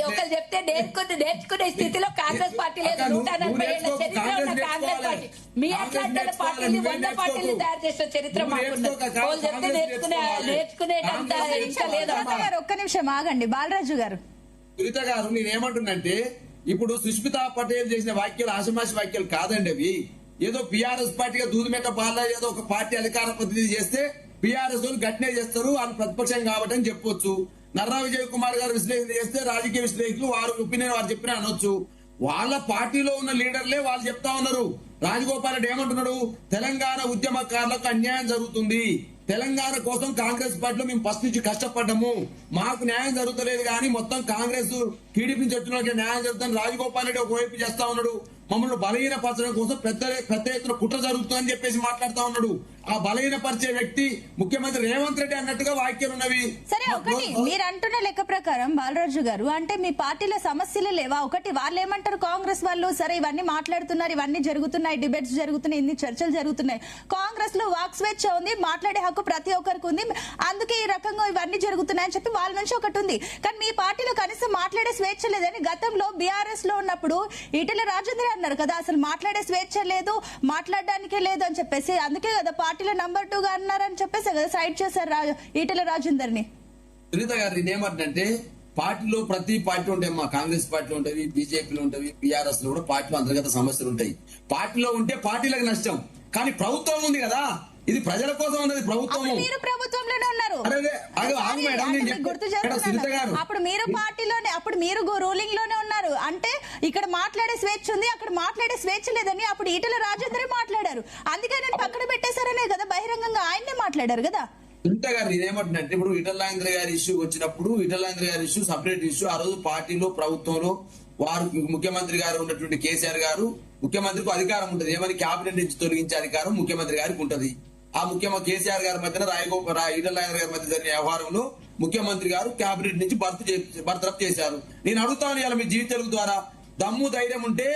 ఒకరు చెప్తే నేర్చుకునే స్థితిలో కాంగ్రెస్ పార్టీ లేదు. 140 ఏళ్ల చరిత్ర ఉన్న కాంగ్రెస్ పార్టీ మీ అట్లాంటి పార్టీని 100 పార్టీలు తయారు చేసిన చరిత్ర మాకున్నది. వాళ్ళు చెప్తే నేర్చుకునేటంత ఇంకా లేదు.
ఒక్క నిమిషం ఆగండి బాలరాజు గారు.
సునీత గారు, నేనేమంటున్నంటే ఇప్పుడు సుష్మితా పటేల్ చేసిన వ్యాఖ్యలు ఆషమాషి వ్యాఖ్యలు కాదండి అవి. ఏదో బీఆర్ఎస్ పార్టీగా దూదుమెట్ట బాల ఏదో ఒక పార్టీ అధికార ప్రతినిధి చేస్తే బీఆర్ఎస్ వాళ్ళు గట్టినే చేస్తారు, వాళ్ళు ప్రతిపక్షం కాబట్టి అని చెప్పొచ్చు. నర్రా విజయ్ కుమార్ గారు విశ్లేషణ చేస్తే రాజకీయ విశ్లేషకులు వారు ఒపీనియన్ వారు చెప్పినా అనొచ్చు. వాళ్ళ పార్టీలో ఉన్న లీడర్లే వాళ్ళు చెప్తా ఉన్నారు. రాజగోపాల్ రెడ్డి ఏమంటున్నాడు? తెలంగాణ ఉద్యమకారులకు అన్యాయం జరుగుతుంది, తెలంగాణ కోసం కాంగ్రెస్ పార్టీలో మేము ఫస్ట్ నుంచి కష్టపడ్డాము, మాకు న్యాయం జరుగుతలేదు కానీ మొత్తం కాంగ్రెస్ టీడీపీ నుంచి వచ్చిన వాళ్ళకి న్యాయం జరుగుతుంది. రాజగోపాల్ రెడ్డి ఒకవైపు చేస్తా ఉన్నాడు, మమ్మల్ని బలహీనపరచడం కోసం పెద్ద ఎత్తున కుట్ర జరుగుతుందని చెప్పేసి మాట్లాడుతా ఉన్నాడు. ఆ బలహీనపరిచే వ్యక్తి ముఖ్యమంత్రి రేవంత్ రెడ్డి అన్నట్టుగా వ్యాఖ్యలు ఉన్నవి.
సరే, ఒకటి మీరు అంటున్న లెక్క ప్రకారం బాలరాజు గారు, అంటే మీ పార్టీలో సమస్యలు లేవా? ఒకటి వాళ్ళు ఏమంటారు కాంగ్రెస్ వాళ్ళు, సరే ఇవన్నీ మాట్లాడుతున్నారు, ఇవన్నీ జరుగుతున్నాయి, డిబేట్స్ జరుగుతున్నాయి, ఇన్ని చర్చలు జరుగుతున్నాయి, కాంగ్రెస్ లో వాక్ స్వేచ్ఛ ఉంది, మాట్లాడే హక్కు ప్రతి ఒక్కరికి ఉంది, అందుకే ఈ రకంగా ఇవన్నీ జరుగుతున్నాయని చెప్పి వాళ్ళ నుంచి ఒకటి ఉంది. కానీ మీ పార్టీలో కనీసం మాట్లాడే స్వేచ్ఛ లేదని గతంలో బీఆర్ఎస్ లో ఉన్నప్పుడు ఈటెల రాజేంద్ర అన్నారు కదా, అసలు మాట్లాడే స్వేచ్ఛ లేదు, మాట్లాడడానికే లేదు అని చెప్పేసి, అందుకే కదా పార్టీలో నంబర్ 2 గా అన్నారని చెప్పేసి కదా సైడ్ చేశారు ఈటెల రాజేందర్ ని.
సునీత గారు, ఇదేమంటే పార్టీలో ప్రతి పార్టీ ఉంటాయి, మా కాంగ్రెస్ పార్టీలో ఉంటాయి, బీజేపీలో ఉంటాయి, బీఆర్ఎస్ లో కూడా పార్టీలో అంతర్గత సమస్యలు ఉంటాయి. పార్టీలో ఉంటే పార్టీలకు నష్టం, కానీ ప్రభుత్వం ఉంది కదా, ఇది ప్రజల కోసం ఉన్నది ప్రభుత్వం.
మీరు ప్రభుత్వంలోనే ఉన్నారు, అప్పుడు మీరు పార్టీలోనే, అప్పుడు మీరు రూలింగ్ లోనే ఉన్నారు. అంటే ఇక్కడ మాట్లాడే స్వేచ్ఛ ఉంది, అక్కడ మాట్లాడే స్వేచ్ఛ లేదని అప్పుడు ఈటెల రాజేందర్ మాట్లాడారు. అందుకే నేను పక్కన పెట్టేశారనే కదా బహిరంగంగా ఆయన్నే మాట్లాడారు కదా.
సునీత గారు, నేనేమంటున్నట్టు ఇప్పుడు ఈటెల రాజేంద్ర గారి ఇష్యూ వచ్చినప్పుడు ఈటెల రాజేంద్ర గారి ఇష్యూ సపరేట్ ఇష్యూ. ఆ రోజు పార్టీలో ప్రభుత్వంలో వారు ముఖ్యమంత్రి గారు ఉన్నటువంటి కేసీఆర్ గారు, ముఖ్యమంత్రికి అధికారం ఉంటుంది, ఏమని క్యాబినెట్ నుంచి తొలగించే అధికారం ముఖ్యమంత్రి గారికి ఉంటది. ఆ ముఖ్యమంత్రి కేసీఆర్ గారి మధ్యన ఈటెల రాజేంద్ర గారి మధ్య జరిగిన వ్యవహారంలో ముఖ్యమంత్రి గారు క్యాబినెట్ నుంచి బర్తరఫ్ చేశారు. నేను అడుగుతాను ఇలా మీ జీవిత తెలుగు ద్వారా, దమ్ము ధైర్యం ఉంటే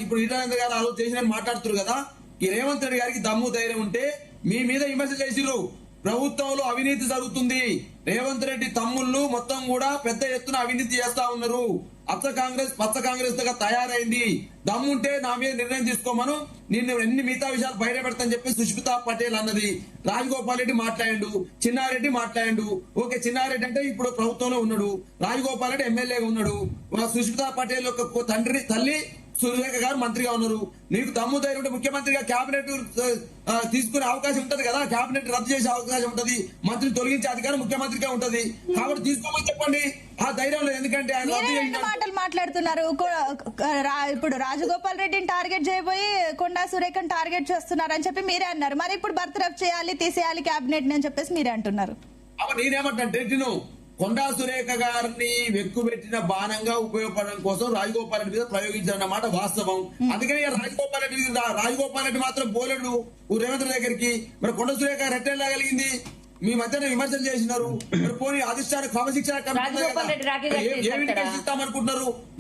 ఇప్పుడు ఈటెల రాజేంద్ర గారు ఆ రోజు చేసిన మాట్లాడుతున్నారు కదా, ఈ రేవంత్ రెడ్డి గారికి దమ్ము ధైర్యం ఉంటే మీ మీద విమర్శ చేసిర్రు, ప్రభుత్వంలో అవినీతి జరుగుతుంది, రేవంత్ రెడ్డి తమ్ముళ్ళు మొత్తం కూడా పెద్ద ఎత్తున అవినీతి చేస్తా ఉన్నారు, పచ్చ కాంగ్రెస్ గా తయారైంది, దమ్ముంటే నా మీద నిర్ణయం తీసుకోమను, నిన్ను ఎన్ని మిగతా విషయాలు బయట పెడతాని చెప్పి సుష్మితా పటేల్ అన్నది. రాజగోపాల్ రెడ్డి మాట్లాడిండు, చిన్నారెడ్డి మాట్లాడిండు. ఓకే, చిన్నారెడ్డి అంటే ఇప్పుడు ప్రభుత్వంలో ఉన్నాడు, రాజగోపాల్ రెడ్డి ఎమ్మెల్యేగా ఉన్నాడు, సుష్మితా పటేల్ యొక్క తల్లి సురేఖ గారు మంత్రిగా ఉన్నారు. నీకు దమ్ము ధైర్యం ముఖ్యమంత్రిగా క్యాబినెట్ తీసుకునే అవకాశం ఉంటది కదా, క్యాబినెట్ రద్దు చేసే అవకాశం ఉంటది, మంత్రిని తొలగించే అధికారం ముఖ్యమంత్రిగా ఉంటది. కాబట్టి తీసుకోమని చెప్పండి, ఆ ధైర్యం లేదు. ఎందుకంటే ఆయన
మాటలు మాట్లాడుతున్నారు. ఇప్పుడు రాజగోపాల్ రెడ్డిని టార్గెట్ చేయబోయి కొండా సురేఖను టార్గెట్ చేస్తున్నారు అని చెప్పి మీరే అన్నారు. మరి ఇప్పుడు బర్తరఫ్ చేయాలి, తీసేయాలి క్యాబినెట్ అని చెప్పేసి మీరే అంటున్నారు.
నేనేమంటే నేను కొండా సురేఖ గారిని వెక్కుబెట్టిన బాణంగా ఉపయోగపడడం కోసం రాజగోపాల్ రెడ్డి మీద ప్రయోగించారన్నమాట వాస్తవం. అందుకని రాజగోపాల్ రెడ్డి మాత్రం పోలేడు రేవంత్ రెడ్డి దగ్గరికి. మరి కొండా సురేఖ గారు ఎట్లా కలిగింది? మీ మధ్యన విమర్శలు చేసినారు. మరి పోనీ అధిష్టాన క్రమశిక్షణ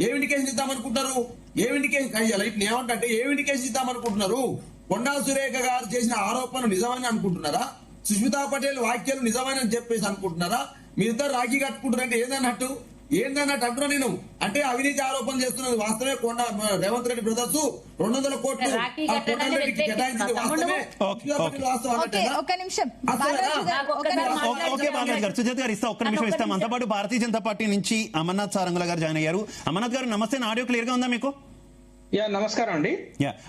ఏ ఇండికేషన్ ఇద్దామనుకుంటున్నారు? ఏమంటే ఏ ఇండికేషన్ ఇద్దామనుకుంటున్నారు? కొండా సురేఖ గారు చేసిన ఆరోపణలు నిజమని అనుకుంటున్నారా? సుష్మితా పటేల్ వ్యాఖ్యలు నిజమని చెప్పేసి అనుకుంటున్నారా? మీరిద్దరు రాఖీ కట్టుకుంటారంటే ఏందన్నట్టు అంటున్నా నేను. అంటే అవినీతి ఆరోపణలు చేస్తున్నది వాస్తవమే. రేవంత్ రెడ్డి బ్రదర్స్ 200 కోట్లు కేటాయించింది వాస్తవమే.
ఒక్క నిమిషం
ఓకే బాలరాజు గారు, సుజాత గారు ఒక్క నిమిషం ఇస్తాం. అంతా పాటు భారతీయ జనతా పార్టీ నుంచి అమర్నాథ్ సారంగుల గారు జాయిన్ అయ్యారు. అమర్నాథ్ గారు నమస్తే. నా ఆడియో క్లియర్ గా ఉందా మీకు?
నమస్కారం అండి.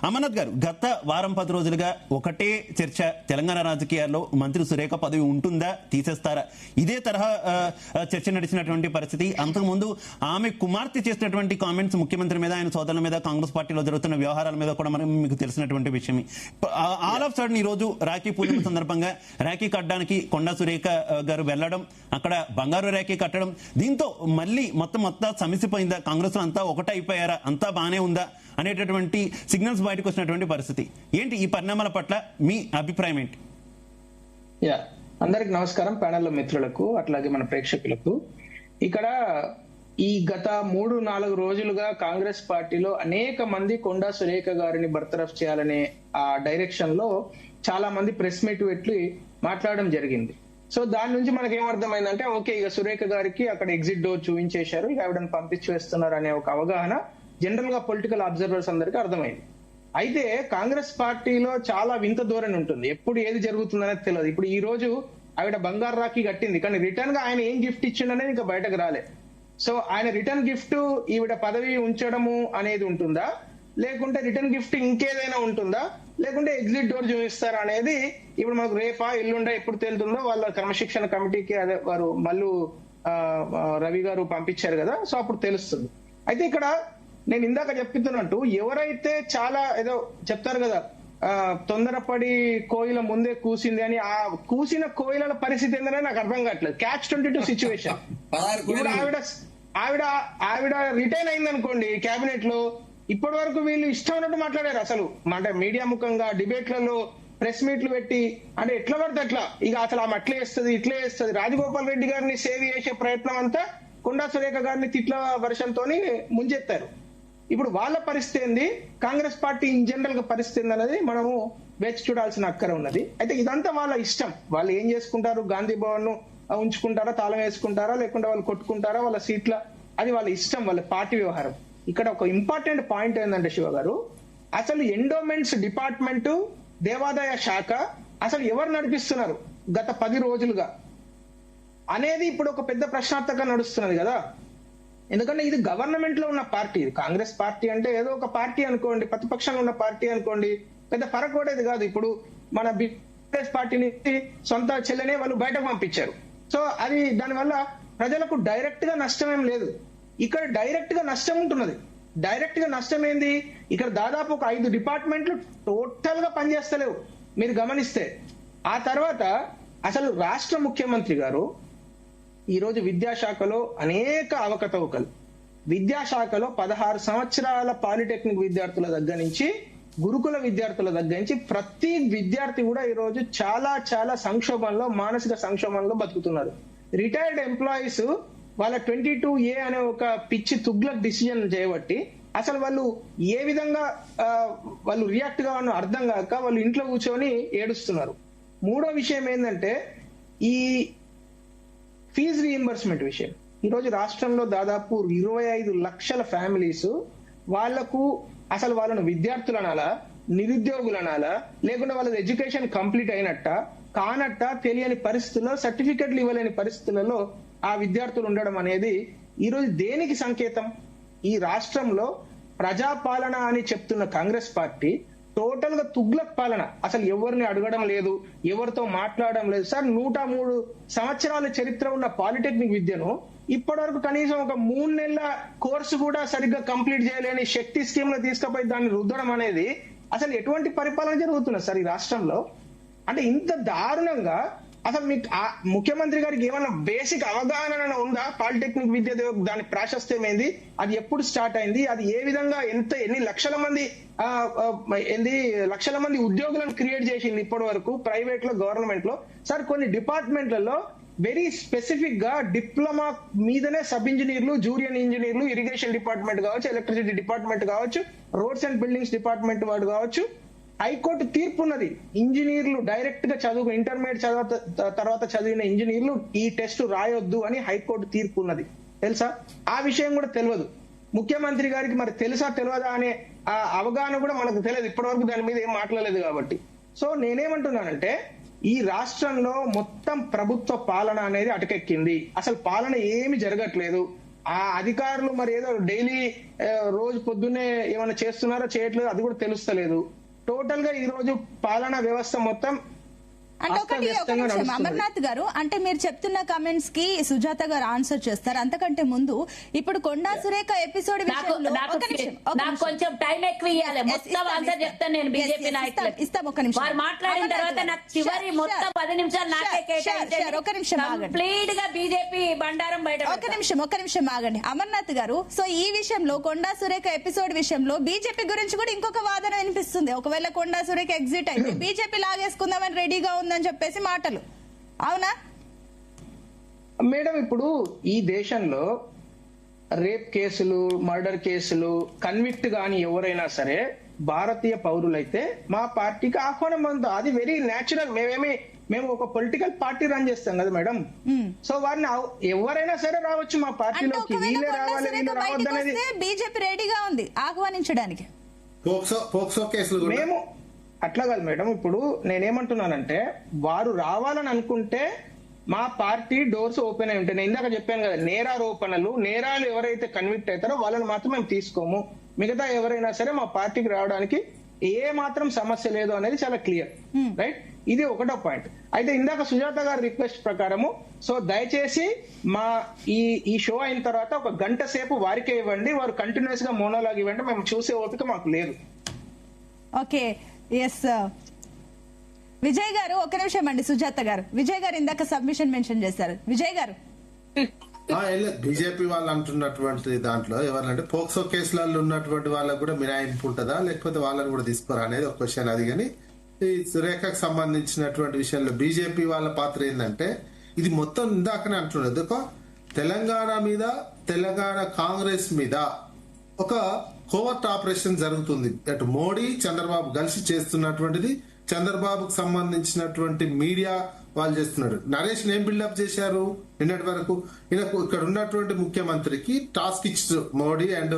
అమర్నాథ్ గారు, గత వారం 10 రోజులుగా ఒకటే చర్చ తెలంగాణ రాజకీయాల్లో మంత్రి సురేఖ పదవి ఉంటుందా, తీసేస్తారా? ఇదే తరహా చర్చ నడిచినటువంటి పరిస్థితి. అంతకుముందు ఆమె కుమార్తె చేసినటువంటి కామెంట్స్ ముఖ్యమంత్రి మీద, ఆయన సోదరుల మీద, కాంగ్రెస్ పార్టీలో జరుగుతున్న వ్యవహారాల మీద కూడా మనం మీకు తెలిసినటువంటి విషయమే. ఆల్ ఆఫ్ సడన్ ఈ రోజు రాఖీ పూర్ణిమ సందర్భంగా రాఖీ కట్టడానికి కొండా సురేఖ గారు వెళ్లడం, అక్కడ బంగారు రాఖీ కట్టడం, దీంతో మళ్ళీ మొత్తం సమిసిపోయిందా? కాంగ్రెస్ లో అంతా ఒకటే అయిపోయారా? అంతా బానే ఉందా అనేటటువంటి సిగ్నల్స్ బయటకు వచ్చినటువంటి పరిస్థితి ఏంటి? ఈ పరిణామాల పట్ల మీ అభిప్రాయం ఏంటి?
అందరికి నమస్కారం, ప్యానెల్లో మిత్రులకు అట్లాగే మన ప్రేక్షకులకు. ఇక్కడ ఈ గత 3-4 రోజులుగా కాంగ్రెస్ పార్టీలో అనేక మంది కొండా సురేఖ గారిని బర్తరఫ్ చేయాలనే ఆ డైరెక్షన్ లో చాలా మంది ప్రెస్ మీట్ పెట్టి మాట్లాడడం జరిగింది. సో దాని నుంచి మనకి ఏమర్థమైందంటే, ఓకే, ఇక సురేఖ గారికి అక్కడ ఎగ్జిట్ డోర్ చూపించేశారు, ఇక ఆవిడని పంపించి వేస్తున్నారు అనే ఒక అవగాహన జనరల్ గా పొలిటికల్ అబ్జర్వర్స్ అందరికీ అర్థమైంది. అయితే కాంగ్రెస్ పార్టీలో చాలా వింత ధోరణి ఉంటుంది, ఎప్పుడు ఏది జరుగుతుందనేది తెలియదు. ఇప్పుడు ఈ రోజు ఆవిడ బంగారు రాఖీ కట్టింది, కానీ రిటర్న్ గా ఆయన ఏం గిఫ్ట్ ఇచ్చిండనేది ఇంకా బయటకు రాలేదు. సో ఆయన రిటర్న్ గిఫ్ట్ ఈవిడ పదవి ఉంచడము అనేది ఉంటుందా, లేకుంటే రిటర్న్ గిఫ్ట్ ఇంకేదైనా ఉంటుందా, లేకుంటే ఎగ్జిట్ డోర్ చూపిస్తారా అనేది ఇప్పుడు మనకు రేపా ఎల్లుండా ఎప్పుడు తేలుతుందో వాళ్ళ క్రమశిక్షణ కమిటీకి అదే వారు మల్లు రవి గారు పంపించారు కదా, సో అప్పుడు తెలుస్తుంది. అయితే ఇక్కడ నేను ఇందాక చెప్తున్నట్టు ఎవరైతే చాలా ఏదో చెప్తారు కదా, తొందరపడి కోయిల ముందే కూసింది అని, ఆ కూసిన కోయిల పరిస్థితి ఏంటనే నాకు అర్థం కావట్లేదు. Catch 22 situation. ఇప్పుడు ఆవిడ రిటైన్ అయింది అనుకోండి కేబినెట్ లో, ఇప్పటి వరకు వీళ్ళు ఇష్టం ఉన్నట్టు మాట్లాడారు. అసలు అంటే మీడియా ముఖంగా డిబేట్లలో ప్రెస్ మీట్లు పెట్టి అంటే ఎట్లా పడితే అట్లా, ఇక అసలు ఆమె అట్లే వేస్తుంది ఇట్లే వేస్తుంది. రాజగోపాల్ రెడ్డి గారిని సేవ్ చేసే ప్రయత్నం అంతా కొండా సురేఖ గారిని తిట్ల వర్షంతో ముంచెత్తారు. ఇప్పుడు వాళ్ళ పరిస్థితి ఏంది, కాంగ్రెస్ పార్టీ ఇన్ జనరల్ గా పరిస్థితి ఏంది అనేది మనము వేచి చూడాల్సిన అక్కర ఉన్నది. అయితే ఇదంతా వాళ్ళ ఇష్టం, వాళ్ళు ఏం చేసుకుంటారు, గాంధీ భవన్ ను ఉంచుకుంటారా, తాళం వేసుకుంటారా, లేకుంటే వాళ్ళు కొట్టుకుంటారా వాళ్ళ సీట్ల, అది వాళ్ళ ఇష్టం, వాళ్ళ పార్టీ వ్యవహారం. ఇక్కడ ఒక ఇంపార్టెంట్ పాయింట్ ఏంటంటే శివ గారు, అసలు ఎండోమెంట్స్ డిపార్ట్మెంట్, దేవాదాయ శాఖ అసలు ఎవరు నడిపిస్తున్నారు గత 10 రోజులుగా అనేది ఇప్పుడు ఒక పెద్ద ప్రశ్నార్థకంగా నడుస్తున్నది కదా. ఎందుకంటే ఇది గవర్నమెంట్ లో ఉన్న పార్టీ, కాంగ్రెస్ పార్టీ అంటే ఏదో ఒక పార్టీ అనుకోండి, ప్రతిపక్షంలో ఉన్న పార్టీ అనుకోండి, పెద్ద ఫరక్ పడేది కాదు. ఇప్పుడు మన బీఆర్ఎస్ పార్టీ నుంచి సొంత చెల్లెనే వాళ్ళు బయటకు పంపించారు. సో అది దానివల్ల ప్రజలకు డైరెక్ట్ గా నష్టం ఏం లేదు. ఇక్కడ డైరెక్ట్ గా నష్టం ఉంటున్నది. డైరెక్ట్ గా నష్టం ఏంది, ఇక్కడ దాదాపు ఒక 5 డిపార్ట్మెంట్లు టోటల్ గా పనిచేస్తలేవు మీరు గమనిస్తే. ఆ తర్వాత అసలు రాష్ట్ర ముఖ్యమంత్రి గారు ఈరోజు విద్యాశాఖలో అనేక అవకతవకలు, విద్యాశాఖలో 16 సంవత్సరాల పాలిటెక్నిక్ విద్యార్థుల దగ్గర నుంచి, గురుకుల విద్యార్థుల దగ్గర నుంచి ప్రతి విద్యార్థి కూడా ఈరోజు చాలా చాలా సంక్షోభంలో, మానసిక సంక్షోభంలో బతుకుతున్నారు. రిటైర్డ్ ఎంప్లాయీస్ వాళ్ళ 22A అనే ఒక పిచ్చి తుగ్లక్ డిసిజన్ చేయబట్టి అసలు వాళ్ళు ఏ విధంగా వాళ్ళు రియాక్ట్ కావాలో అర్థం కాక వాళ్ళు ఇంట్లో కూర్చొని ఏడుస్తున్నారు. మూడో విషయం ఏంటంటే ఈ ఫీజు రీఎంబర్స్మెంట్ విషయం. ఈరోజు రాష్ట్రంలో దాదాపు 25 లక్షల ఫ్యామిలీస్ వాళ్లకు అసలు వాళ్ళను విద్యార్థులు అనాలా, నిరుద్యోగులు అనాలా, లేకుంటే వాళ్ళ ఎడ్యుకేషన్ కంప్లీట్ అయినట్ట కానట్ట తెలియని పరిస్థితుల్లో, సర్టిఫికెట్లు ఇవ్వలేని పరిస్థితులలో ఆ విద్యార్థులు ఉండడం అనేది ఈరోజు దేనికి సంకేతం? ఈ రాష్ట్రంలో ప్రజాపాలన అని చెప్తున్న కాంగ్రెస్ పార్టీ టోటల్ గా తుగ్లక్ పాలన, అసలు ఎవరిని అడగడం లేదు, ఎవరితో మాట్లాడడం లేదు. సార్ 103 సంవత్సరాల చరిత్ర ఉన్న పాలిటెక్నిక్ విద్యను ఇప్పటి వరకు కనీసం ఒక 3 నెలల కోర్సు కూడా సరిగ్గా కంప్లీట్ చేయలేని శక్తి స్కీమ్ లో తీసుకుపోయి దాన్ని రుద్దడం అనేది అసలు ఎటువంటి పరిపాలన జరుగుతున్నది సార్ ఈ రాష్ట్రంలో? అంటే ఇంత దారుణంగా అసలు మీకు ముఖ్యమంత్రి గారికి ఏమైనా బేసిక్ అవగాహన ఉందా? పాలిటెక్నిక్ విద్య దాని ప్రాశస్త్యం ఏంది, అది ఎప్పుడు స్టార్ట్ అయింది, అది ఏ విధంగా ఎన్ని లక్షల మంది లక్షల మంది ఉద్యోగులను క్రియేట్ చేసింది ఇప్పటి వరకు ప్రైవేట్ లో, గవర్నమెంట్ లో. సార్ కొన్ని డిపార్ట్మెంట్లలో వెరీ స్పెసిఫిక్ గా డిప్లొమా మీదనే సబ్ ఇంజనీర్లు, జూనియర్ ఇంజనీర్లు, ఇరిగేషన్ డిపార్ట్మెంట్ కావచ్చు, ఎలక్ట్రిసిటీ డిపార్ట్మెంట్ కావచ్చు, రోడ్స్ అండ్ బిల్డింగ్స్ డిపార్ట్మెంట్ వాడు కావచ్చు, హైకోర్టు తీర్పు ఉన్నది. ఇంజనీర్లు డైరెక్ట్ గా ఇంటర్మీడియట్ తర్వాత చదివిన ఇంజనీర్లు ఈ టెస్ట్ రాయొద్దు అని హైకోర్టు తీర్పు ఉన్నది, తెలుసా? ఆ విషయం కూడా తెలియదు ముఖ్యమంత్రి గారికి. మరి తెలుసా తెలియదా అనే అవగాహన కూడా మనకు తెలియదు ఇప్పటి వరకు, దాని మీద ఏం మాట్లాడలేదు కాబట్టి. సో నేనేమంటున్నానంటే ఈ రాష్ట్రంలో మొత్తం ప్రభుత్వ పాలన అనేది అటకెక్కింది. అసలు పాలన ఏమి జరగట్లేదు. ఆ అధికారులు మరి ఏదో డైలీ రోజు పొద్దున్నే ఏమైనా చేస్తున్నారో చేయట్లేదు అది కూడా తెలుస్తలేదు. టోటల్ గా ఈ రోజు పాలనా వ్యవస్థ మొత్తం
అంటే ఒక నిమిషం అమర్నాథ్ గారు, అంటే మీరు చెప్తున్న కామెంట్స్ కి సుజాత గారు ఆన్సర్ చేస్తారు. అంతకంటే ముందు ఇప్పుడు కొండా సురేఖ ఎపిసోడ్
నాకు కొంచెం టైం ఎక్కువ ఇవ్వాలి, మొత్తం ఆన్సర్ చెప్తాను నేను. బీజేపీ నాయకులు
ఇస్తాం, ఒక నిమిషం
వారు మాట్లాడిన తర్వాత నాకు చివరి మొత్తం 10 నిమిషాలు నాకే కేటాయించారు.
ఒక నిమిషం
కంప్లీట్ గా బీజేపీ బండారం బయట.
ఒక నిమిషం ఆగండి అమర్నాథ్ గారు. సో ఈ విషయంలో కొండా సురేఖ ఎపిసోడ్ విషయంలో బీజేపీ గురించి కూడా ఇంకొక వాదన వినిపిస్తుంది. ఒకవేళ కొండా సురేఖ ఎగ్జిట్ అయితే బీజేపీ లాగేసుకుందామని రెడీగా ఉంది అని చెప్పేసి మాటలు, అవునా
మేడం? ఇప్పుడు ఈ దేశంలో రేప్ కేసులు, మర్డర్ కేసులు కన్విక్ట్ గాని ఎవరైనా సరే భారతీయ పౌరులైతే మా పార్టీకి ఆహ్వానం ఉంది. అది వెరీ న్యాచురల్. మేము ఒక పొలిటికల్ పార్టీ రన్ చేస్తాం కదా మేడం. సో వారిని ఎవరైనా సరే రావచ్చు మా పార్టీలోకి. వీళ్ళే రావాలి, వీళ్ళు రావద్దనేది
బీజేపీ రెడీగా ఉంది ఆహ్వానించడానికి.
పోక్సో కేసులు
మేము అట్లా కాదు మేడం. ఇప్పుడు నేనేమంటున్నానంటే వారు రావాలని అనుకుంటే మా పార్టీ డోర్స్ ఓపెన్ అయి ఉంటాయి. నేను ఇందాక చెప్పాను కదా, నేరాలు ఎవరైతే కన్విక్ట్ అవుతారో వాళ్ళని మాత్రం మేము తీసుకోము. మిగతా ఎవరైనా సరే మా పార్టీకి రావడానికి ఏ మాత్రం సమస్య లేదు అనేది చాలా క్లియర్, రైట్? ఇది ఒకటో పాయింట్. అయితే ఇందాక సుజాత గారి రిక్వెస్ట్ ప్రకారము, సో దయచేసి మా ఈ షో అయిన తర్వాత ఒక గంట సేపు వారికే ఇవ్వండి, వారు కంటిన్యూస్ గా మోనోలాగ్ ఇవ్వండి, మేము చూసే ఓపిక మాకు లేదు.
ఓకే, ఎస్ విజయ్ గారు ఒక నిమిషం అండి. సుజాత గారు, విజయ్ గారు ఇందాక సబ్మిషన్ మెన్షన్ చేశారు. విజయ్ గారు,
బీజేపీ వాళ్ళు అంటున్నటువంటి దాంట్లో ఎవరంటే పోక్సో కేసులలో ఉన్నటువంటి వాళ్ళకు కూడా మినహాయింపు ఉంటుందా, లేకపోతే వాళ్ళని కూడా తీసుకోరా అనేది ఒక క్వశ్చన్. అది కానీ ఈ సురేఖకు సంబంధించినటువంటి విషయంలో బీజేపీ వాళ్ళ పాత్ర ఏంటంటే ఇది మొత్తం ఇందాకనే అంటున్నది, ఒక తెలంగాణ మీద, తెలంగాణ కాంగ్రెస్ మీద ఒక కోవర్ట్ ఆపరేషన్ జరుగుతుంది. అటు మోడీ, చంద్రబాబు కలిసి చేస్తున్నటువంటిది. చంద్రబాబుకు సంబంధించినటువంటి మీడియా వాళ్ళు చేస్తున్నారు. నరేష్ ఏం బిల్డప్ చేశారు నిన్నటి వరకు? ఈయనకు ఇక్కడ ఉన్నటువంటి ముఖ్యమంత్రికి టాస్క్ ఇచ్చారు మోడీ అండ్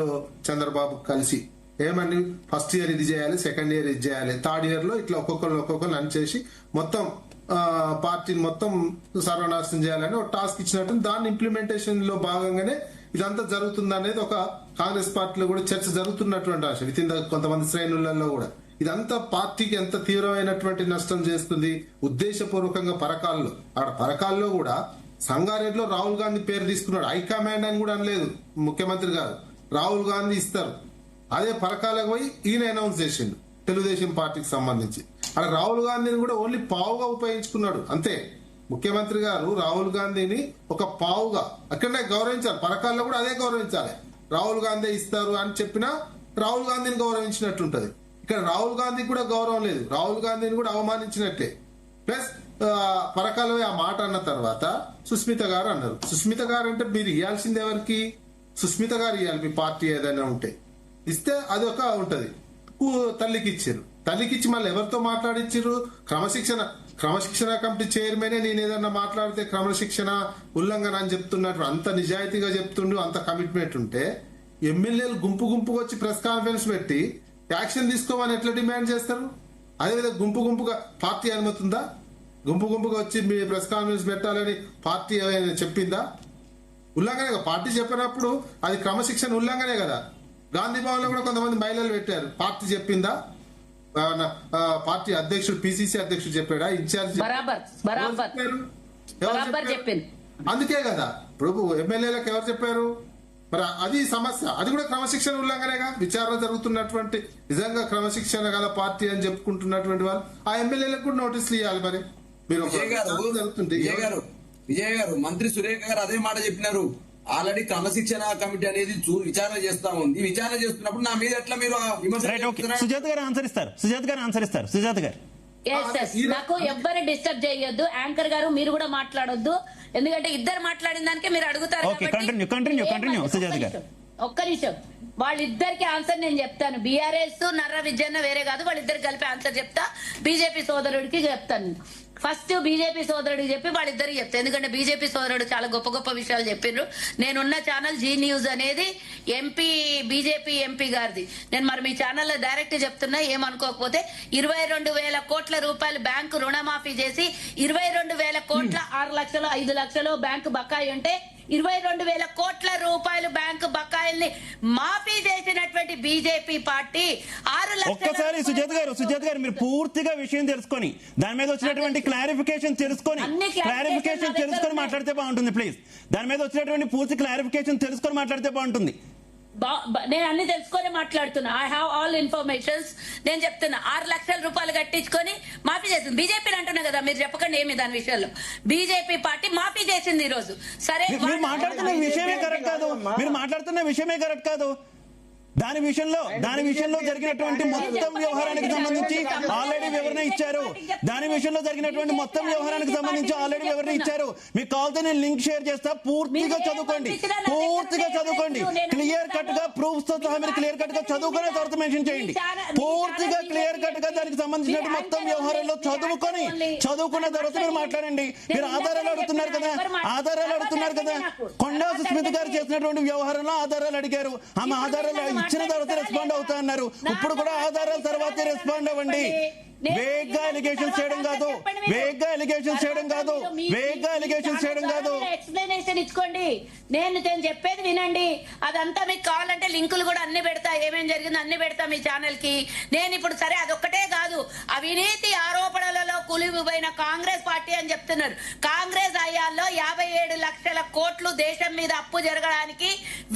చంద్రబాబు కలిసి. ఏమని, ఫస్ట్ ఇయర్ ఇది చేయాలి, సెకండ్ ఇయర్ ఇది చేయాలి, థర్డ్ ఇయర్ లో ఇట్లా ఒక్కొక్కరు చేసి మొత్తం పార్టీని మొత్తం సర్వనాశనం చేయాలని ఒక టాస్క్ ఇచ్చినట్టు దాని ఇంప్లిమెంటేషన్ లో భాగంగానే ఇదంతా జరుగుతుంది అనేది ఒక కాంగ్రెస్ పార్టీలో కూడా చర్చ జరుగుతున్నటువంటి ఆశ విత్ ఇన్ కొంతమంది శ్రేణులలో కూడా. ఇదంతా పార్టీకి ఎంత తీవ్రమైనటువంటి నష్టం చేస్తుంది. ఉద్దేశపూర్వకంగా పరకాల్లో కూడా సంగారెడ్డిలో రాహుల్ గాంధీ పేరు తీసుకున్నాడు. హైకమాండ్ అని కూడా అనలేదు ముఖ్యమంత్రి గారు, రాహుల్ గాంధీ ఇస్తారు. అదే పరకాలకు పోయి ఈయన అనౌన్స్ చేసిండు తెలుగుదేశం పార్టీకి సంబంధించి. అక్కడ రాహుల్ గాంధీని కూడా ఓన్లీ పావుగా ఉపయోగించుకున్నాడు అంతే. ముఖ్యమంత్రి గారు రాహుల్ గాంధీని ఒక పావుగా అక్కడనే గౌరవించాలి. పరకాల్లో కూడా అదే గౌరవించాలి. రాహుల్ గాంధీ ఇస్తారు అని చెప్పినా రాహుల్ గాంధీని గౌరవించినట్టుంటది. ఇక్కడ రాహుల్ గాంధీ కూడా గౌరవం లేదు, రాహుల్ గాంధీని కూడా అవమానించినట్టే. ప్లస్ పరకాల ఆ మాట అన్న తర్వాత సుస్మిత గారు అన్నారు. సుస్మిత గారు అంటే మీరు ఇవ్వాల్సింది ఎవరికి? సుస్మిత గారు ఇవ్వాలి. మీ పార్టీ ఏదైనా ఉంటే ఇస్తే అది ఒక ఉంటది. తల్లికి ఇచ్చారు. తల్లికి ఇచ్చి మళ్ళీ ఎవరితో మాట్లాడిచ్చారు? క్రమశిక్షణ కమిటీ చైర్మనే నేను ఏదన్నా మాట్లాడితే క్రమశిక్షణ ఉల్లంఘన అని చెప్తున్నట్టు అంత నిజాయితీగా చెప్తుండు, అంత కమిట్మెంట్ ఉంటే ఎమ్మెల్యేలు గుంపుగా వచ్చి ప్రెస్ కాన్ఫరెన్స్ పెట్టి యాక్షన్ తీసుకోమని ఎట్లా డిమాండ్ చేస్తారు? అదేవిధంగా గుంపుగా పార్టీ అనుమతి ఉందా? గుంపుగా వచ్చి మీ ప్రెస్ కాన్ఫరెన్స్ పెట్టాలని పార్టీ ఏమైనా చెప్పిందా? ఉల్లంఘనే కదా. పార్టీ చెప్పినప్పుడు అది క్రమశిక్షణ ఉల్లంఘనే కదా. గాంధీ భవన్ లో కూడా కొంతమంది మహిళలు పెట్టారు. పార్టీ చెప్పిందా? పార్టీ అధ్యక్షుడు, పిసిసి అధ్యక్షుడు చెప్పాడా? ఇన్ఛార్జ్ అందుకే కదా. ఇప్పుడు ఎమ్మెల్యేలకు ఎవరు చెప్పారు? మరి అది సమస్య. అది కూడా క్రమశిక్షణ ఉల్లంఘనేగా. విచారణ జరుగుతున్నటువంటి నిజంగా క్రమశిక్షణ గల పార్టీ అని చెప్పుకుంటున్నటువంటి వాళ్ళు ఆ ఎమ్మెల్యేలకు కూడా నోటీసులు ఇవ్వాలి. మరి మీరు ఒక
విజయ్ గారు మంత్రి సురేఖ గారు అదే మాట చెప్పినారు. ఆల్రెడీ క్రమశిక్షణ కమిటీ అనేది విచారణ చేస్తా ఉంది. విచారణ చేస్తున్నప్పుడు నా మీద ఎట్లా మీరు
సుజాత గారు ఆన్సర్ ఇస్తారు. సుజాత గారు
నాకు ఎవ్వరు డిస్టర్బ్ చేయొద్దు. యాంకర్ గారు మీరు కూడా మాట్లాడొద్దు, ఎందుకంటే ఇద్దరు మాట్లాడిన దానికే మీరు అడుగుతారు. ఒక్క నిమిషం, వాళ్ళిద్దరికి ఆన్సర్ నేను చెప్తాను. బీఆర్ఎస్ నర్ర విజయన్న వేరే కాదు, వాళ్ళిద్దరికి కలిపి ఆన్సర్ చెప్తా. బీజేపీ సోదరుడికి చెప్తాను. ఫస్ట్ బీజేపీ సోదరుడికి చెప్పి వాళ్ళిద్దరికి చెప్తా, ఎందుకంటే బీజేపీ సోదరుడు చాలా గొప్ప గొప్ప విషయాలు చెప్పిండ్రు. నేనున్న ఛానల్ జీ న్యూస్ అనేది బీజేపీ ఎంపీ గారిది. నేను మరి మీ ఛానల్లో డైరెక్ట్ చెప్తున్నా, ఏమనుకోకపోతే 22,000 కోట్ల రూపాయలు బ్యాంకు రుణమాఫీ చేసి 22,000 కోట్ల 6 లక్షలు 5 లక్షలు బ్యాంకు బకాయి ఉంటే 22,000 కోట్ల రూపాయలు బ్యాంకు బకాయిల్ని మాఫీ చేసినటువంటి బీజేపీ పార్టీ 6 లక్షల.
ఒక్కసారి సుజాత గారు మీరు పూర్తిగా విషయం తెలుసుకొని దాని మీద వచ్చినటువంటి క్లారిఫికేషన్ తెలుసుకొని మాట్లాడితే బాగుంటుంది. ప్లీజ్ దాని మీద వచ్చినటువంటి పూర్తి క్లారిఫికేషన్ తెలుసుకొని మాట్లాడితే బాగుంటుంది.
నేను అన్ని తెలుసుకొని మాట్లాడుతున్నా. I have all informations. నేను చెప్తున్నా 6 లక్షల రూపాయలు కట్టించుకొని మాఫీ చేసింది బీజేపీ అంటున్నా కదా, మీరు చెప్పకండి ఏమి దాని విషయంలో. బీజేపీ పార్టీ మాఫీ చేసింది ఈ రోజు. సరే,
మీరు మాట్లాడుతున్న విషయమే కరెక్ట్ కాదు. దాని విషయంలో జరిగినటువంటి మొత్తం వ్యవహారానికి సంబంధించి ఆల్రెడీ వివరణ ఇచ్చారు. మీకు కావాలంటే నేను లింక్ షేర్ చేస్తా, పూర్తిగా చదువుకోండి. క్లియర్ కట్ గా ప్రూఫ్స్ తో సహా మీరు క్లియర్ కట్ గా చదువుకునే తర్వాత మెన్షన్ చేయండి. పూర్తిగా క్లియర్ కట్ గా దానికి సంబంధించిన మొత్తం వ్యవహారంలో చదువుకున్న తర్వాత మీరు మాట్లాడండి. మీరు ఆధారాలు అడుగుతున్నారు కదా. కొండా సుస్మిత గారు చేసినటువంటి వ్యవహారంలో ఆధారాలు అడిగారు. ఆమె ఆధారాలు ఇచ్చిన తర్వాత రెస్పాండ్ అవుతా అన్నారు. ఇప్పుడు కూడా ఆధారాల తర్వాత రెస్పాండ్ అవ్వండి. వేగ్గా ఎలిగేషన్స్ చేయడం కాదు.
ఎక్స్ప్లెనేషన్ ఇచ్చుకోండి. నేను చెప్పేది వినండి. అదంతా మీకు కావాలంటే లింకులు కూడా అన్ని పెడతా, ఏమేం జరిగిందో అన్ని పెడతా మీ ఛానల్ కి. నేను ఇప్పుడు సరే అదొక్కటే కాదు, అవినీతి ఆరోపణలలో కూలిపోయిన కాంగ్రెస్ పార్టీ అని చెప్తున్నారు. కాంగ్రెస్ హయాంలో 57 లక్షల కోట్లు దేశం మీద అప్పు జరగడానికి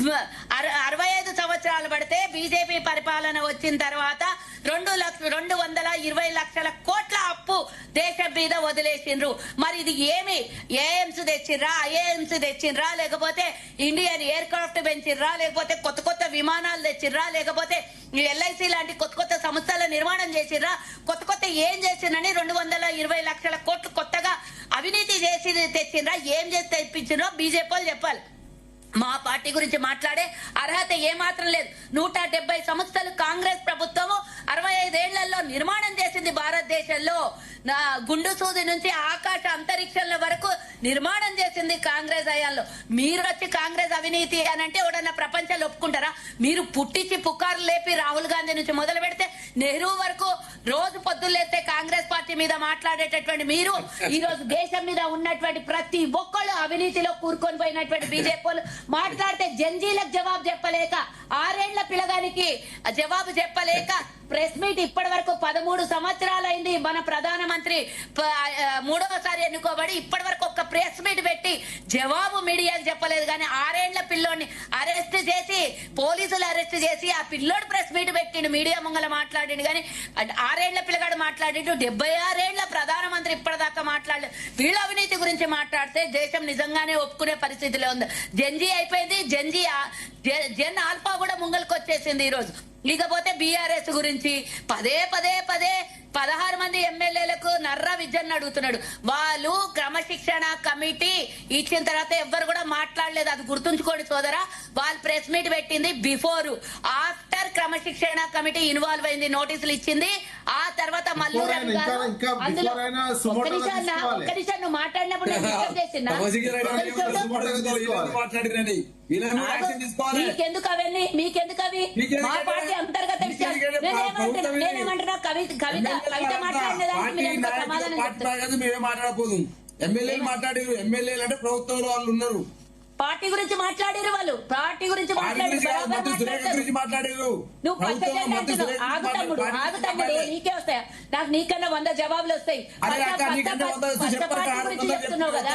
65 సంవత్సరాలు పడితే బీజేపీ పరిపాలన వచ్చిన తర్వాత 220 లక్షల కోట్ల అప్పు దేశం మీద వదిలేసిండ్రు. మరి ఇది ఏమి ఏఎంస్ తెచ్చిర్రా, ఐఏఎంస్ తెచ్చిర్రా, లేకపోతే ఇండియన్ ఎయిర్ క్రాఫ్ట్ పెంచిర్రా, లేకపోతే కొత్త విమానాలు తెచ్చిర్రా, లేకపోతే ఎల్ఐసి లాంటి కొత్త సంస్థల నిర్మాణం చేసిర్రా, కొత్త ఏం చేసిందని 220 లక్షల కోట్లు కొత్తగా అవినీతి చేసి తెచ్చిండ్రా, ఏం చేసి తెప్పించిండ్రో బీజేపీ వాళ్ళు చెప్పాలి. మా పార్టీ గురించి మాట్లాడే అర్హత ఏమాత్రం లేదు. 170 సంవత్సరాలు కాంగ్రెస్ ప్రభుత్వము 65 ఏళ్లలో నిర్మాణం చేసింది భారతదేశంలో. గుండు సూది నుంచి ఆకాశ అంతరిక్షంల వరకు నిర్మాణం చేసింది కాంగ్రెస్ హయాంలో. మీరు వచ్చి కాంగ్రెస్ అవినీతి అని అంటే ఎవడన్నా ప్రపంచాలు ఒప్పుకుంటారా? మీరు పుట్టించి పుకార్లు లేపి రాహుల్ గాంధీ నుంచి మొదలు పెడితే నెహ్రూ వరకు రోజు పొద్దులేస్తే కాంగ్రెస్ పార్టీ మీద మాట్లాడేటటువంటి మీరు ఈ రోజు దేశం మీద ఉన్నటువంటి ప్రతి ఒక్కళ్ళు అవినీతిలో కూరుకొని పోయినటువంటి బీజేపీ మాట్లాడితే జంజీలకు జవాబు చెప్పలేక, 6 ఏళ్ల పిల్లగానికి జవాబు చెప్పలేక ప్రెస్ మీట్ ఇప్పటి వరకు 13 సంవత్సరాలైంది. మన ప్రధానమంత్రి 3వసారి ఎన్నుకోబడి ఇప్పటి వరకు ఒక్క ప్రెస్ మీట్ పెట్టి జవాబు మీడియాకి చెప్పలేదు. కానీ 6 ఏళ్ల పిల్లోడిని అరెస్ట్ చేసి పోలీసులు అరెస్ట్ చేసి ఆ పిల్లోడు ప్రెస్ మీట్ పెట్టిండు, మీడియా ముంగల మాట్లాడిండు. కానీ 6 ఏళ్ల పిల్లగాడు మాట్లాడిండు, 76 ఏళ్ల ప్రధానమంత్రి ఇప్పటిదాకా మాట్లాడలేదు. వీళ్ళ అవినీతి గురించి మాట్లాడితే దేశం నిజంగానే ఒప్పుకునే పరిస్థితిలో ఉంది. జంజీ అయిపోయింది, జన్ ఆల్ఫా కూడా ముంగల్కి వచ్చేసింది ఈ రోజు. ఇకపోతే బీఆర్ఎస్ గురించి పదే 16 మంది ఎమ్మెల్యేలకు నర్ర విజయన్ అడుగుతున్నాడు. వాళ్ళు క్రమశిక్షణ కమిటీ ఇచ్చిన తర్వాత ఎవ్వరు కూడా మాట్లాడలేదు. అది గుర్తుంచుకోండి సోదరా. వాళ్ళు ప్రెస్ మీట్ పెట్టింది బిఫోర్, ఆఫ్టర్ క్రమశిక్షణ కమిటీ ఇన్వాల్వ్ అయింది, నోటీసులు ఇచ్చింది. ఆ తర్వాత మల్లు రవి గారు అందులో ఒక్క నిమిషం నువ్వు మాట్లాడినప్పుడు నేను డిస్టర్బ్ చేసినా? మీకెందుకు అవన్నీ? మీకెందుకు అవి? మా పార్టీ అంతర్గత విషయాలు. నేనేమంటున్నా, కవిత మాట్లాడిన సమాధానం
మేమే మాట్లాడకపోదు. ఎమ్మెల్యేలు మాట్లాడారు. ఎమ్మెల్యేలు అంటే ప్రభుత్వంలో వాళ్ళు ఉన్నారు.
పార్టీ గురించి మాట్లాడారు, వాళ్ళు పార్టీ గురించి మాట్లాడారు. నువ్వు ఆగు తమ్ముడు, నీకే వస్తాయా? నాకు నీకన్నా 100 జవాబులు వస్తాయి.
చెప్తున్నావు కదా,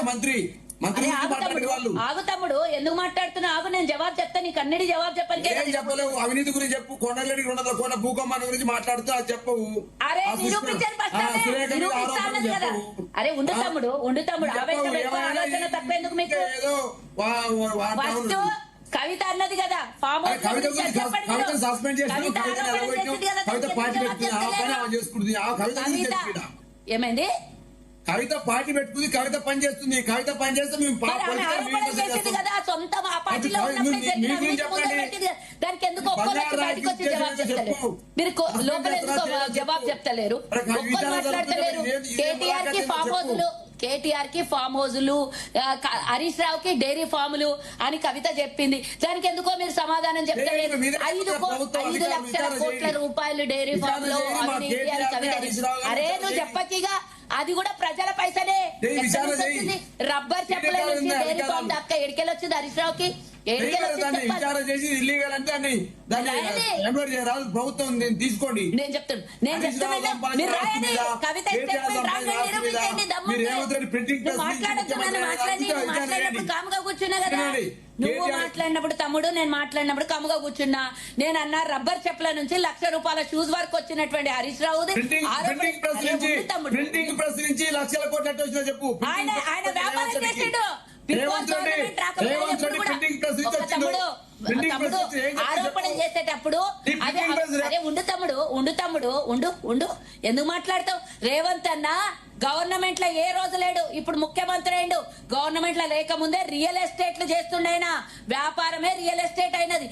మంత్రి మంత్రి
అరే
గురించి
ఆగు
మాట్లాడే
తమ్ముడు,
వాళ్ళు
ఆగు తమ్ముడు, ఎందుకు మాట్లాడుతున్నావు? ఆగు, నేను జవాబు చెప్తాను. నీకు అన్నిటి జవాబు చెప్పాలి.
ఏం చెప్పలేవు. అవినీతి గురించి చెప్పు. కొండరెడ్డి 200 కోట్ల భూకంపాన్ని గురించి మాట్లాడుతూ అది చెప్పవు.
అరే
ఆ
నిరూపించాను ఫస్ట్
ఆ
అదే.
సురేఖ మీద
నిరూపిస్తా
ఆరోపణలు
అన్నది కదా.
చెప్పవు.
అరే ఉండు తమ్ముడు, ఉండు తమ్ముడు. ఆవేశం ఎక్కువ,
ఏమైనా
ఆలోచన తక్కువ ఎందుకు మీకు?
ఏదో
ఫస్ట్ కవిత అన్నది కదా, ఫామ్ హౌస్
కవిత
గురించి
గురించి
చెప్పండి
కవిత
మీరు.
సస్పెండ్ చేసిన
కవిత
కవిత
ఆరోపణ
నిలబెట్టిన
చేసింది కదా,
కవిత
దానికి
పార్టీ
జవాబు
పెట్టుకుంది. ఆ పని
చెప్తలేరు.
ఆమె చేసుకుంటుంది. ఆ కవిత గురించి
కవిత
చెప్పిన
ఏమైంది?
కవిత పార్టీ పెట్టుకుంది. కవిత పని చేస్తుంది. కవిత పని చేస్తే మేము
మరి ఆమె ఆరోపణ చేసింది కదా, సొంత ఆ పార్టీలో
అది
ఉన్నప్పుడే
మీ
జరిగిన
గురించి
అవినీతి ముందే
చెప్పండి.
పెట్టింది కదా. దానికి ఎందుకు ఒక్కరు వచ్చి
బంగారు
బయటకు వచ్చి జవాబు
రాజకీయ
చెప్తలేరు?
చెప్పు.
మీరు
అసలు
లోపల ఎందుకు
చెప్పు.
జవాబు చెప్తలేరు?
అరే
ఒక్కరు
విచారణ
మాట్లాడతలేరు.
జరుగుతుంది.
కేటీఆర్ కి ఫామ్ హౌజులు, కేటీఆర్ కి ఫామ్ హౌజులు, హరీష్ రావు కి డైరీ ఫాములు అని కవిత చెప్పింది. దానికి ఎందుకో మీరు సమాధానం చెప్తలేరు. 5 లక్షల కోట్ల రూపాయలు డైరీ ఫామ్ లో అవినీతి అని కవిత చెప్పింది. అరే నువ్వు చెప్పకిగా, అది కూడా ప్రజల పైసలే. ఎక్కడి నుంచి వచ్చింది? రబ్బర్ చెప్పుల నుంచి డైరీ ఫామ్ దాకా ఎడికెళ్ళి వచ్చింది హరీష్ రావుకి? ఎడికెళ్ళి వచ్చింది చెప్పాలి.
విచారణ చేసి ఇల్లీగల్ అంటే దాన్ని
రాయండి.
ఎంక్వైరీ చేయరాదు. ప్రభుత్వం దీన్ని తీసుకోండి.
నేను చెప్తున్నా మీరు రాయండి. కవిత స్టేట్మెంట్ రాయండి, నిరూపించండి. దమ్ముంటే మాట్లాడొద్దు. మాట్లాడినప్పుడు కాముగా కూర్చున్నా కదా. నువ్వు మాట్లాడినప్పుడు తమ్ముడు, నేను మాట్లాడినప్పుడు కాముగా కూర్చున్నా. నేను అన్నా రబ్బర్ చెప్పుల నుంచి ₹1,00,000 షూస్ వరకు వచ్చినటువంటి హరీష్ రావుది తమ్ముడు.
ప్రింటింగ్ ప్రెస్ నుంచి లక్షల కోట్లు ఎట్లా వచ్చినా చెప్పు.
ఆయన వ్యాపారం చేసిండు. తమ్ముడు ఆరోపణ చేసేటప్పుడు అదే ఉండు ఎందుకు మాట్లాడతావు? రేవంత్ అన్న గవర్నమెంట్ లో ఏ రోజు లేడు, ఇప్పుడు ముఖ్యమంత్రి అయిండు. గవర్నమెంట్ లో లేకముందే రియల్ ఎస్టేట్లు చేస్తుండేనా, వ్యాపారమే రియల్ ఎస్టేట్ అయినది.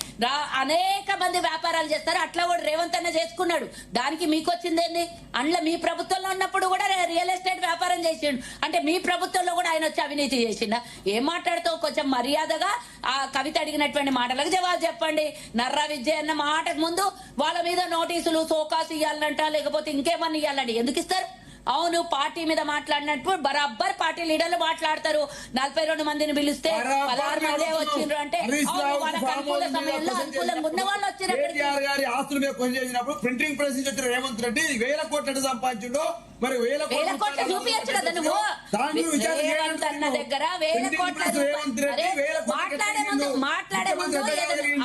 అనేక మంది వ్యాపారాలు చేస్తారు, అట్లా కూడా రేవంత్ అన్న చేసుకున్నాడు. దానికి మీకు వచ్చిందేంది? అందులో మీ ప్రభుత్వంలో ఉన్నప్పుడు కూడా రియల్ ఎస్టేట్ వ్యాపారం చేసిండు. అంటే మీ ప్రభుత్వంలో కూడా ఆయన వచ్చి అవినీతి చేసిండా? ఏం మాట్లాడుతావు? కొంచెం మర్యాదగా ఆ కవిత అడిగినటువంటి మాటలకు జవాబు చెప్పండి. నర్రా విజయ్ అన్న మాటకు ముందు వాళ్ళ మీద నోటీసులు సోకాసు ఇవ్వాలంట, లేకపోతే ఇంకేమన్నా ఇవ్వాలండి. ఎందుకు ఇస్తారు? అవును, పార్టీ మీద మాట్లాడినట్టు బరాబర్ పార్టీ లీడర్లు మాట్లాడతారు. 42 మందిని పిలిస్తే 16 మందే వచ్చిండ్రు అంటే వాళ్ళకి అనుకూల సమయంలో అనుకూలంగా ఉన్న వాళ్ళు వచ్చారు.
ఆస్తులు మీద కొని చేసినప్పుడు ప్రింటింగ్ ప్రెస్ నుంచి వచ్చిన రేవంత్ రెడ్డి 1000 కోట్లు సంపాదించిండు. మరి 1000
కోట్లు చూపించచ్చు కదా నువ్వు. రేవంత్ అన్న దగ్గర 1000 కోట్ల మాట్లాడే ముందు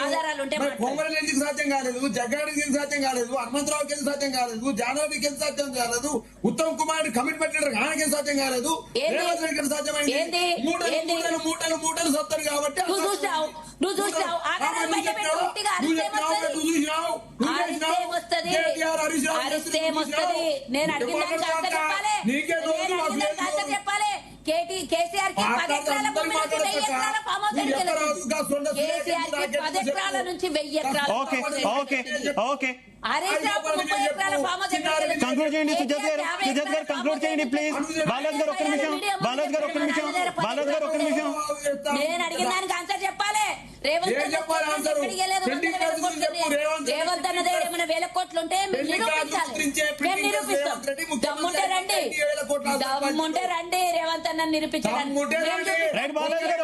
ఆధారాలు ఉంటే
కోమరెడ్డి ఎందుకు సాధ్యం కాలేదు, జగ్గారెడ్డికి ఎందుకు సాధ్యం కాలేదు, హనుమంతరావుకి ఎందుకు సాధ్యం కాలేదు, జానారెడ్డికి ఎందుకు సాధ్యం కాలేదు, ఉత్తమ్ కుమార్ కమిట్మెంట్ ఆయనకి సాధ్యం కాలేదు, రేవంత్ రెడ్డికి సాధ్యమైంది. మూటలు సత్తారు కాబట్టి
నువ్వు చూసావు ఆధారాలు బయట పెట్టి ఉట్టిగా అరిస్తే ఏమొస్తుంది? నేను అడిగిన దానికి ఆన్సర్ చెప్పాలి. కేసీఆర్ కి 10 ఎకరాల భూమి నుంచి 1000 ఎకరాల ఫామ్ హౌస్ కేసీఆర్ కి 10 ఎకరాల నుంచి 1000 ఎకరాల హరీష్ రావు 30 ఎకరాల ఫామ్ హౌస్
కంక్లూడ్ చేయండి సుజాత్ గారు. సుజాత్ గారు కంక్లూడ్ చేయండి ప్లీజ్. బాలాజ్ గారు ఒక్క నిమిషం.
నేను అడిగిన దానికి ఆన్సర్ చెప్పాలి. రేవంత్ అన్న దగ్గర ఏమైనా 1000 కోట్లు ఉంటే మేము నిరూపిస్తాం. దమ్ముంటే రండి రేవంత్ అన్న నిరూపించడానికి.
రైట్ బాలాజ్ గారు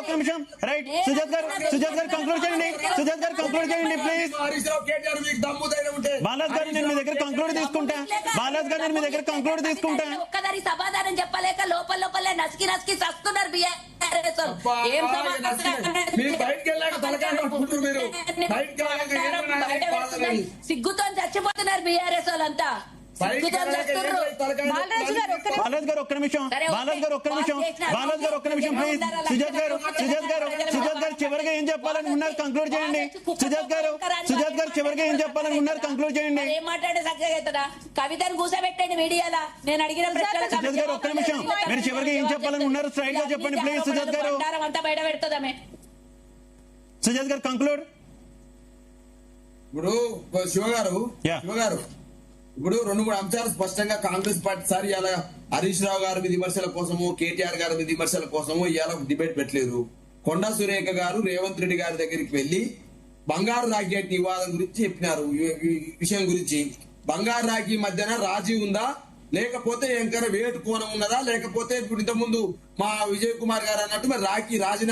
ఒక్క నిమిషం. రైట్ సుజాత్ గారు కంక్లూడ్ చేయండి. ప్లీజ్. బాలాజ్ గారు నేను మీ దగ్గర కంక్లూడ్ తీసుకుంటా.
ఒక్కదారి సమాధానం చెప్పలేక లోపల నసికి చస్తున్నారు బీఆర్ఎస్. ఏం సిగ్గుతో చచ్చిపోతున్నారు బీఆర్ఎస్ వాళ్ళంతా.
బాలరాజు గారు ఒక్క నిమిషం.
ప్లీజ్. సుజాత్ గారు చివరిగా ఏం చెప్పాలని ఉన్నారు? కంక్లూడ్ చేయండి. సుజాత్ గారు చివరిగా ఏం చెప్పాలని ఉన్నారు? కంక్లూడ్ చేయండి.
ఏం మాట్లాడే చక్కగా అవుతుందా? కవితను కూర్చోబెట్టండి మీడియాలో. నేను అడిగిన
సుజాత్ గారు ఒక్క నిమిషం. మీరు చివరిగా ఏం చెప్పాలని ఉన్నారు? స్ట్రైట్ గా చెప్పండి ప్లీజ్. సుజాత్ గారు
అంతా బయట పెడుతుందామే.
సుజాత్ గారు కంక్లూడ్.
ఇప్పుడు శివగారు ఇప్పుడు 2-3 అంశాలు స్పష్టంగా కాంగ్రెస్ పార్టీ సార్ ఇవాళ హరీష్ రావు గారి మీద విమర్శల కోసము, కేటీఆర్ గారి మీద విమర్శల కోసము ఇవాళ డిబేట్ పెట్టలేదు. కొండా సురేఖ గారు రేవంత్ రెడ్డి గారి దగ్గరికి వెళ్లి బంగారు రాఖీ వివాదం గురించి చెప్పినారు. ఈ విషయం గురించి బంగారు రాఖీ మధ్యన రాజీ ఉందా, లేకపోతే ఇంకా వేటు కోణం ఉన్నదా, లేకపోతే ఇప్పుడు ఇంతకుముందు మా విజయ్ కుమార్ గారు అన్నట్టు మరి రాఖీ రాజీ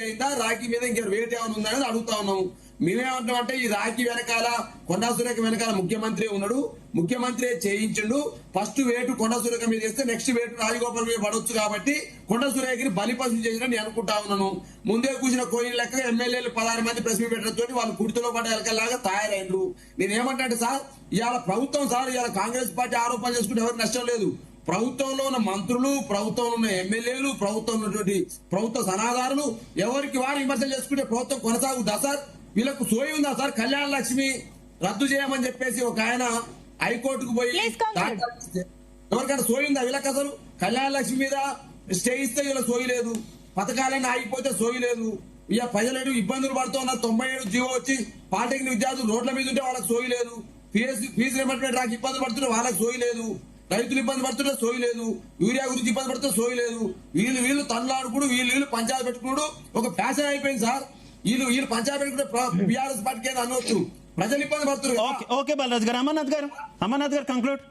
అయిందా, రాఖీ మీద ఇంకా వేటు ఏమైనా ఉందా అనేది అడుగుతా ఉన్నాము. మేమేమంటామంటే ఈ రాఖీ వెనకాల కొండా సురేఖ వెనకాల ముఖ్యమంత్రి ఉన్నాడు, ముఖ్యమంత్రి చేయించిండు. ఫస్ట్ వేటు కొండా సురేఖ మీద చేస్తే నెక్స్ట్ వేటు రాజగోపాల్ మీద పడవచ్చు కాబట్టి కొండా సురేఖని బలిపశులు చేసిన నేను అనుకుంటా ఉన్నాను. ముందే కూర్చున్న కోయిన్ లెక్క ఎమ్మెల్యేలు 16 మంది ప్రెస్ మీట్ పెట్టడంతో వాళ్ళు కుర్తిలో పడే ఎలకల్లాగా తయారైండ్రు. నేనేమంటే సార్, ఇవాళ ప్రభుత్వం సార్, ఇవాళ కాంగ్రెస్ పార్టీ ఆరోపణ చేసుకుంటే ఎవరికి నష్టం లేదు. ప్రభుత్వంలో ఉన్న మంత్రులు, ప్రభుత్వంలో ఉన్న ఎమ్మెల్యేలు, ప్రభుత్వం ఉన్నటువంటి ప్రభుత్వ సలహాదారులు ఎవరికి వారు విమర్శలు చేసుకుంటే ప్రభుత్వం కొనసాగుద్దా సార్? వీళ్ళకు సోయి ఉందా సార్? కళ్యాణ లక్ష్మి రద్దు చేయమని చెప్పేసి ఒక ఆయన హైకోర్టుకు పోయి ఎవరికైనా సోయి ఉందా వీళ్ళకి? అసలు కళ్యాణ లక్ష్మి మీద స్టే ఇస్తే వీళ్ళ సోయి లేదు, పథకాలైనా ఆగిపోతే సోయి లేదు. ఇక ప్రజలు ఇబ్బందులు పడుతున్నారు. 97 జీవో వచ్చి పాలిటెక్నిక్ విద్యార్థులు రోడ్ల మీద ఉంటే వాళ్ళకి సోయి లేదు. ఫీజు రిమెంట్మెంట్ రాక ఇబ్బందులు పడుతుంటే వాళ్ళకి సోయి లేదు. రైతులు ఇబ్బంది పడుతుంటే సోయి లేదు. యూరియా గురించి ఇబ్బంది పడితే సోయి లేదు. వీళ్ళు తనలాడుకుడు, వీళ్ళు పంచాయతీ పెట్టుకున్నాడు ఒక ఫ్యాషన్ అయిపోయింది సార్. వీళ్ళు పంచాయతీ పెట్టుకుంటే బీఆర్ఎస్ పార్టీకి ఏదో అనవచ్చు. ప్రజలు ఇబ్బంది పడుతున్నారు.
ఓకే బాలరాజు గారు, అమర్నాథ్ గారు కంక్లూడ్.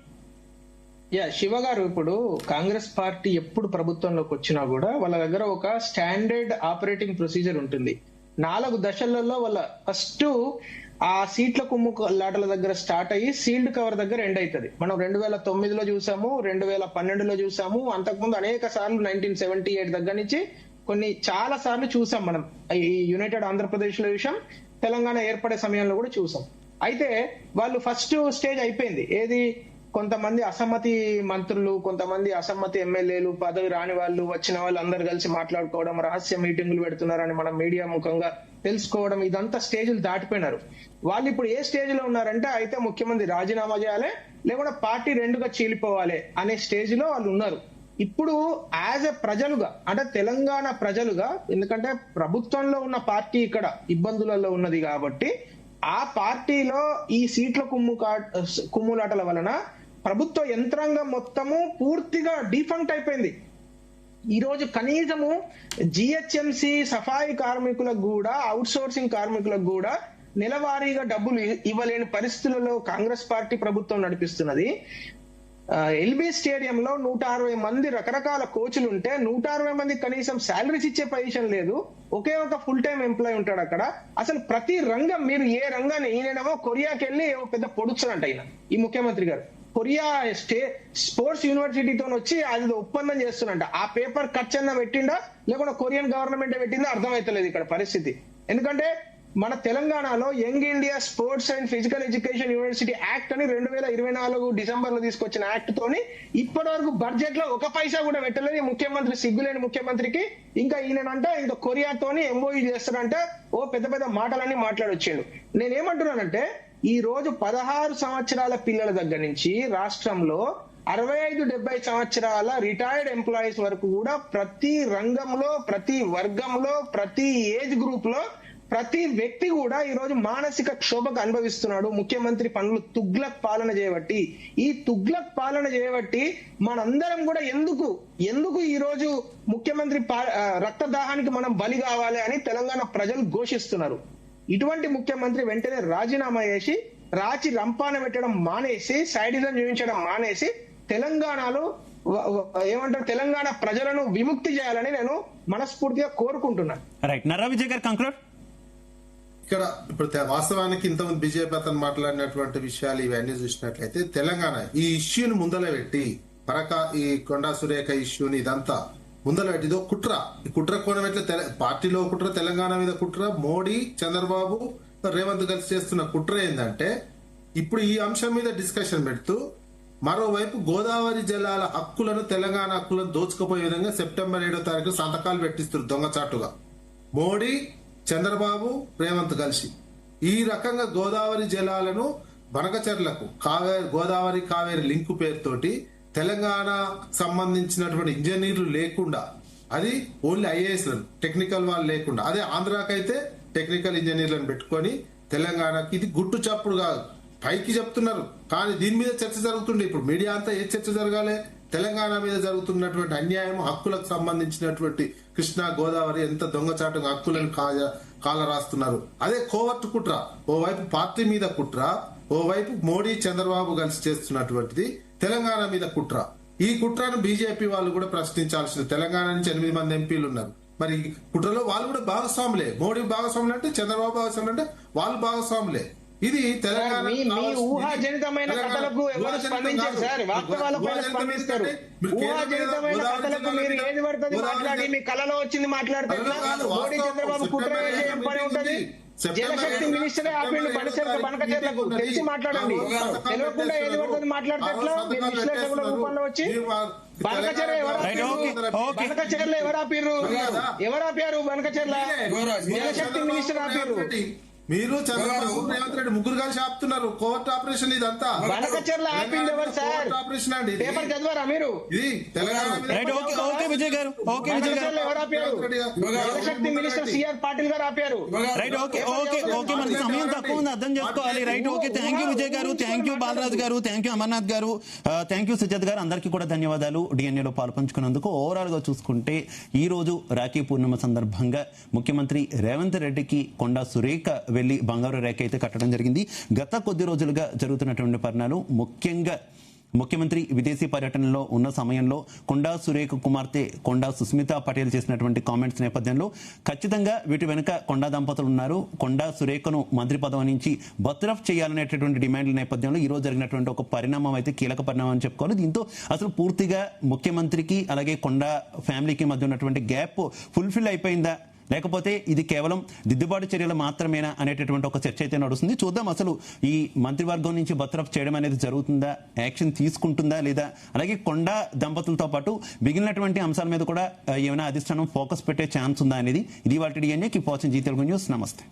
శివ గారు, ఇప్పుడు కాంగ్రెస్ పార్టీ ఎప్పుడు ప్రభుత్వంలోకి వచ్చినా కూడా వాళ్ళ దగ్గర ఒక స్టాండర్డ్ ఆపరేటింగ్ ప్రొసీజర్ ఉంటుంది. 4 దశలలో వాళ్ళ ఫస్ట్ ఆ సీట్ల కుమ్ములాటల దగ్గర స్టార్ట్ అయ్యి సీల్డ్ కవర్ దగ్గర ఎండ్ అవుతుంది. మనం 2009లో చూసాము, 2012లో చూసాము, అంతకుముందు అనేక సార్లు 1978 దగ్గర నుంచి చాలా సార్లు చూసాం మనం. ఈ యునైటెడ్ ఆంధ్రప్రదేశ్ లో చూసాం, తెలంగాణ ఏర్పడే సమయంలో కూడా చూసాం. అయితే వాళ్ళు ఫస్ట్ స్టేజ్ అయిపోయింది. ఏది? కొంతమంది అసమ్మతి మంత్రులు, కొంతమంది అసమ్మతి ఎమ్మెల్యేలు, పదవి రాని వాళ్ళు, వచ్చిన వాళ్ళు అందరు కలిసి మాట్లాడుకోవడం, రహస్య మీటింగులు పెడుతున్నారని మనం మీడియా ముఖంగా తెలుసుకోవడం, ఇదంతా స్టేజ్లు దాటిపోయినారు. వాళ్ళు ఇప్పుడు ఏ స్టేజ్ లో ఉన్నారంటే అయితే ముఖ్యమంత్రి రాజీనామా చేయాలి, లేకుంటే పార్టీ 2గా చీలిపోవాలి అనే స్టేజ్ లో వాళ్ళు ఉన్నారు. ఇప్పుడు యాజ్ ఎ ప్రజలుగా, అంటే తెలంగాణ ప్రజలుగా, ఎందుకంటే ప్రభుత్వంలో ఉన్న పార్టీ ఇక్కడ ఇబ్బందులలో ఉన్నది కాబట్టి ఆ పార్టీలో ఈ సీట్ల కుమ్ములాటల వలన ప్రభుత్వ యంత్రాంగం మొత్తము పూర్తిగా డిఫంక్ట్ అయిపోయింది. ఈ రోజు కనీసము జిహెచ్ఎంసి సఫాయి కార్మికులకు కూడా, అవుట్ సోర్సింగ్ కార్మికులకు కూడా నెలవారీగా డబ్బులు ఇవ్వలేని పరిస్థితులలో కాంగ్రెస్ పార్టీ ప్రభుత్వం నడిపిస్తున్నది. ఎల్బీ స్టేడియంలో 160 మంది రకరకాల కోచ్లు ఉంటే 160 మంది కనీసం శాలరీస్ ఇచ్చే పొజిషన్ లేదు. ఒకే ఒక ఫుల్ టైం ఎంప్లాయ్ ఉంటాడు అక్కడ. అసలు ప్రతి రంగం, మీరు ఏ రంగాన్ని, ఈయనేమో కొరియాకి వెళ్ళి పెద్ద పొడుచునంట ఈయన, ఈ ముఖ్యమంత్రి గారు కొరియా స్పోర్ట్స్ యూనివర్సిటీతో వచ్చి అది ఒప్పందం చేస్తున్నట్ట. ఆ పేపర్ ఖర్చు అన్న పెట్టిండా, లేకుండా కొరియన్ గవర్నమెంట్ పెట్టిందా అర్థమైతలేదు ఇక్కడ పరిస్థితి. ఎందుకంటే మన తెలంగాణలో young India sports and physical education university act అని 2024 డిసెంబర్ లో తీసుకొచ్చిన యాక్ట్ తోని ఇప్పటి వరకు బడ్జెట్ లో 1 పైసా కూడా పెట్టలేదు ఈ ముఖ్యమంత్రి, సిగ్గులేని ముఖ్యమంత్రికి. ఇంకా ఈయనంట ఇంకా కొరియాతోని ఎంఓయూ చేస్తారంటే పెద్ద పెద్ద మాటలన్నీ మాట్లాడొచ్చాడు. నేనేమంటున్నానంటే ఈ రోజు 16 సంవత్సరాల పిల్లల దగ్గర నుంచి రాష్ట్రంలో 65-70 సంవత్సరాల రిటైర్డ్ ఎంప్లాయీస్ వరకు కూడా ప్రతి రంగంలో, ప్రతి వర్గంలో, ప్రతి ఏజ్ గ్రూప్ లో ప్రతి వ్యక్తి కూడా ఈ రోజు మానసిక క్షోభకు అనుభవిస్తున్నాడు. ముఖ్యమంత్రి పనులు తుగ్లక్ పాలన చేయబట్టి, ఈ తుగ్లక్ పాలన చేయబట్టి మనందరం కూడా ఎందుకు ఈ రోజు ముఖ్యమంత్రి రక్తదాహానికి మనం బలి కావాలి అని తెలంగాణ ప్రజలు ఘోషిస్తున్నారు. ఇటువంటి ముఖ్యమంత్రి వెంటనే రాజీనామా చేసి రాచి రంపాన పెట్టడం మానేసి, సైడిజం చూపించడం మానేసి తెలంగాణలో ఏమంటారు తెలంగాణ ప్రజలను విముక్తి చేయాలని నేను మనస్ఫూర్తిగా కోరుకుంటున్నాను.
రైట్, నర్రా విజయ్ గారు కంక్లూడ్.
ఇక్కడ ఇప్పుడు వాస్తవానికి ఇంతకుముందు బీజేపీ అతను మాట్లాడినటువంటి విషయాలు ఇవన్నీ చూసినట్లయితే తెలంగాణ ఈ ఇష్యూని ముందల పెట్టి ఈ కొండా సురేఖ ఇష్యూని ఇదంతా ముందల పెట్టి ఇదో కుట్ర. ఈ కుట్ర కోణం ఎట్లా పార్టీలో కుట్ర, తెలంగాణ మీద కుట్ర, మోడీ, చంద్రబాబు, రేవంత్ కలిసి చేస్తున్న కుట్ర ఏంటంటే ఇప్పుడు ఈ అంశం మీద డిస్కషన్ పెడుతూ మరోవైపు గోదావరి జలాల హక్కులను, తెలంగాణ హక్కులను దోచుకుపోయే విధంగా సెప్టెంబర్ 7వ తారీఖు సంతకాలు పెట్టిస్తారు దొంగచాటుగా మోడీ, చంద్రబాబు, రేవంత్ కలిసి. ఈ రకంగా గోదావరి జలాలను బనకచర్లకు గోదావరి కావేరి లింకు పేరుతోటి తెలంగాణ సంబంధించినటువంటి ఇంజనీర్లు లేకుండా, అది ఓన్లీ ఐఏఎస్ టెక్నికల్ వాళ్ళు లేకుండా, అదే ఆంధ్రాకైతే టెక్నికల్ ఇంజనీర్లను పెట్టుకొని తెలంగాణకి ఇది గుట్టు చప్పుడు కాదు, పైకి చెప్తున్నారు. కానీ దీని మీద చర్చ జరుగుతుంది. ఇప్పుడు మీడియా అంతా ఏ చర్చ జరగాలి? తెలంగాణ మీద జరుగుతున్నటువంటి అన్యాయం, హక్కులకు సంబంధించినటువంటి కృష్ణా గోదావరి ఎంత దొంగచాటుగా హక్కులను కాల రాస్తున్నారు. అదే కోవర్ట్ కుట్ర. ఓవైపు పార్టీ మీద కుట్ర, ఓవైపు మోడీ, చంద్రబాబు కలిసి చేస్తున్నటువంటిది తెలంగాణ మీద కుట్ర. ఈ కుట్రను బీజేపీ వాళ్ళు కూడా ప్రశ్నించాల్సింది. తెలంగాణ నుంచి 8 మంది ఎంపీలు ఉన్నారు. మరి కుట్రలో వాళ్ళు కూడా భాగస్వాములే. మోడీ భాగస్వాములు అంటే, చంద్రబాబు భాగస్వాములు అంటే వాళ్ళు భాగస్వాములే. ఇది తెలంగాణ
మీ ఊహాజనితమైన కథలకు ఎవరు స్పందించారు సార్? వాస్తవాలపైన స్పందిస్తారు. ఊహాజనితమైన కథలకు మీరు ఏది పడుతుంది మాట్లాడి, మీ కళలో వచ్చింది మాట్లాడితే మోడీ చంద్రబాబు కుట్ర చేసే ఏం పని ఉంటది? జలశక్తి మినిస్టరే ఆపిండు బనకచెర్లకు. తెలిసి మాట్లాడండి. తెలియకుండా ఏది పడుతుంది మాట్లాడితే మీరు విశ్లేషకుల రూపంలో వచ్చి బనకచెర్ల ఎవరు ఆపిర్రు? ఎవరు ఆపారు బనకచెర్ల? జలశక్తి మినిస్టర్ ఆపిర్రు.
మీరు చంద్రబాబు రేవంత్ రెడ్డి ముగ్గురు కలిసి ఆపుతున్నారు. కోర్టు ఆపరేషన్ ఇదంతా.
బనకచెర్ల ఆపింది ఎవరు సార్?
ఆపరేషన్ అండి.
పేపర్ చదివారా మీరు?
ఇది తెలంగాణ
విజయ్ గారు
ఎవరు ఆపారు? జలశక్తి మినిస్టర్ సిఆర్ పాటిల్ గారు ఆపారు.
రైట్, ఓకే మనకి సమయం తక్కువ ఉంది, అర్థం చేసుకోవాలి. Right, okay, thank you Vijay గారు, థ్యాంక్ యూ బాలరాజు గారు, థ్యాంక్ యూ అమర్నాథ్ గారు, థ్యాంక్ యూ సుజాత్ గారు, అందరికీ కూడా ధన్యవాదాలు డిఎన్ఏలో పాల్పంచుకున్నందుకు. ఓవరాల్ గా చూసుకుంటే ఈ రోజు రాఖీ పూర్ణిమ సందర్భంగా ముఖ్యమంత్రి రేవంత్ రెడ్డికి కొండా సురేఖ వెళ్లి బంగారు రేఖ అయితే కట్టడం జరిగింది. గత కొద్ది రోజులుగా జరుగుతున్నటువంటి పరిణామాలు, ముఖ్యంగా ముఖ్యమంత్రి విదేశీ పర్యటనలో ఉన్న సమయంలో కొండా సురేఖ కుమార్తె కొండా సుస్మిత పటేల్ చేసినటువంటి కామెంట్స్ నేపథ్యంలో ఖచ్చితంగా వీటి వెనుక కొండా దంపతులు ఉన్నారు. కొండా సురేఖను మంత్రి పదవి నుంచి బర్తరఫ్ చేయాలనేటటువంటి డిమాండ్ల నేపథ్యంలో ఈ రోజు జరిగినటువంటి ఒక పరిణామం అయితే కీలక పరిణామం అని చెప్పుకోవాలి. దీంతో అసలు పూర్తిగా ముఖ్యమంత్రికి అలాగే కొండా ఫ్యామిలీకి మధ్య ఉన్నటువంటి గ్యాప్ ఫుల్ఫిల్ అయిపోయిందా, లేకపోతే ఇది కేవలం దిద్దుబాటు చర్యలు మాత్రమేనా అనేటటువంటి ఒక చర్చ అయితే నడుస్తుంది. చూద్దాం అసలు ఈ మంత్రివర్గం నుంచి బర్తరఫ్ చేయడం అనేది జరుగుతుందా, యాక్షన్ తీసుకుంటుందా లేదా, అలాగే కొండా దంపతులతో పాటు మిగిలినటువంటి అంశాల మీద కూడా ఏమైనా అధిష్టానం ఫోకస్ పెట్టే ఛాన్స్ ఉందా అనేది. ఇది వాటి DNA. Keep watching Zee Telugu news. నమస్తే.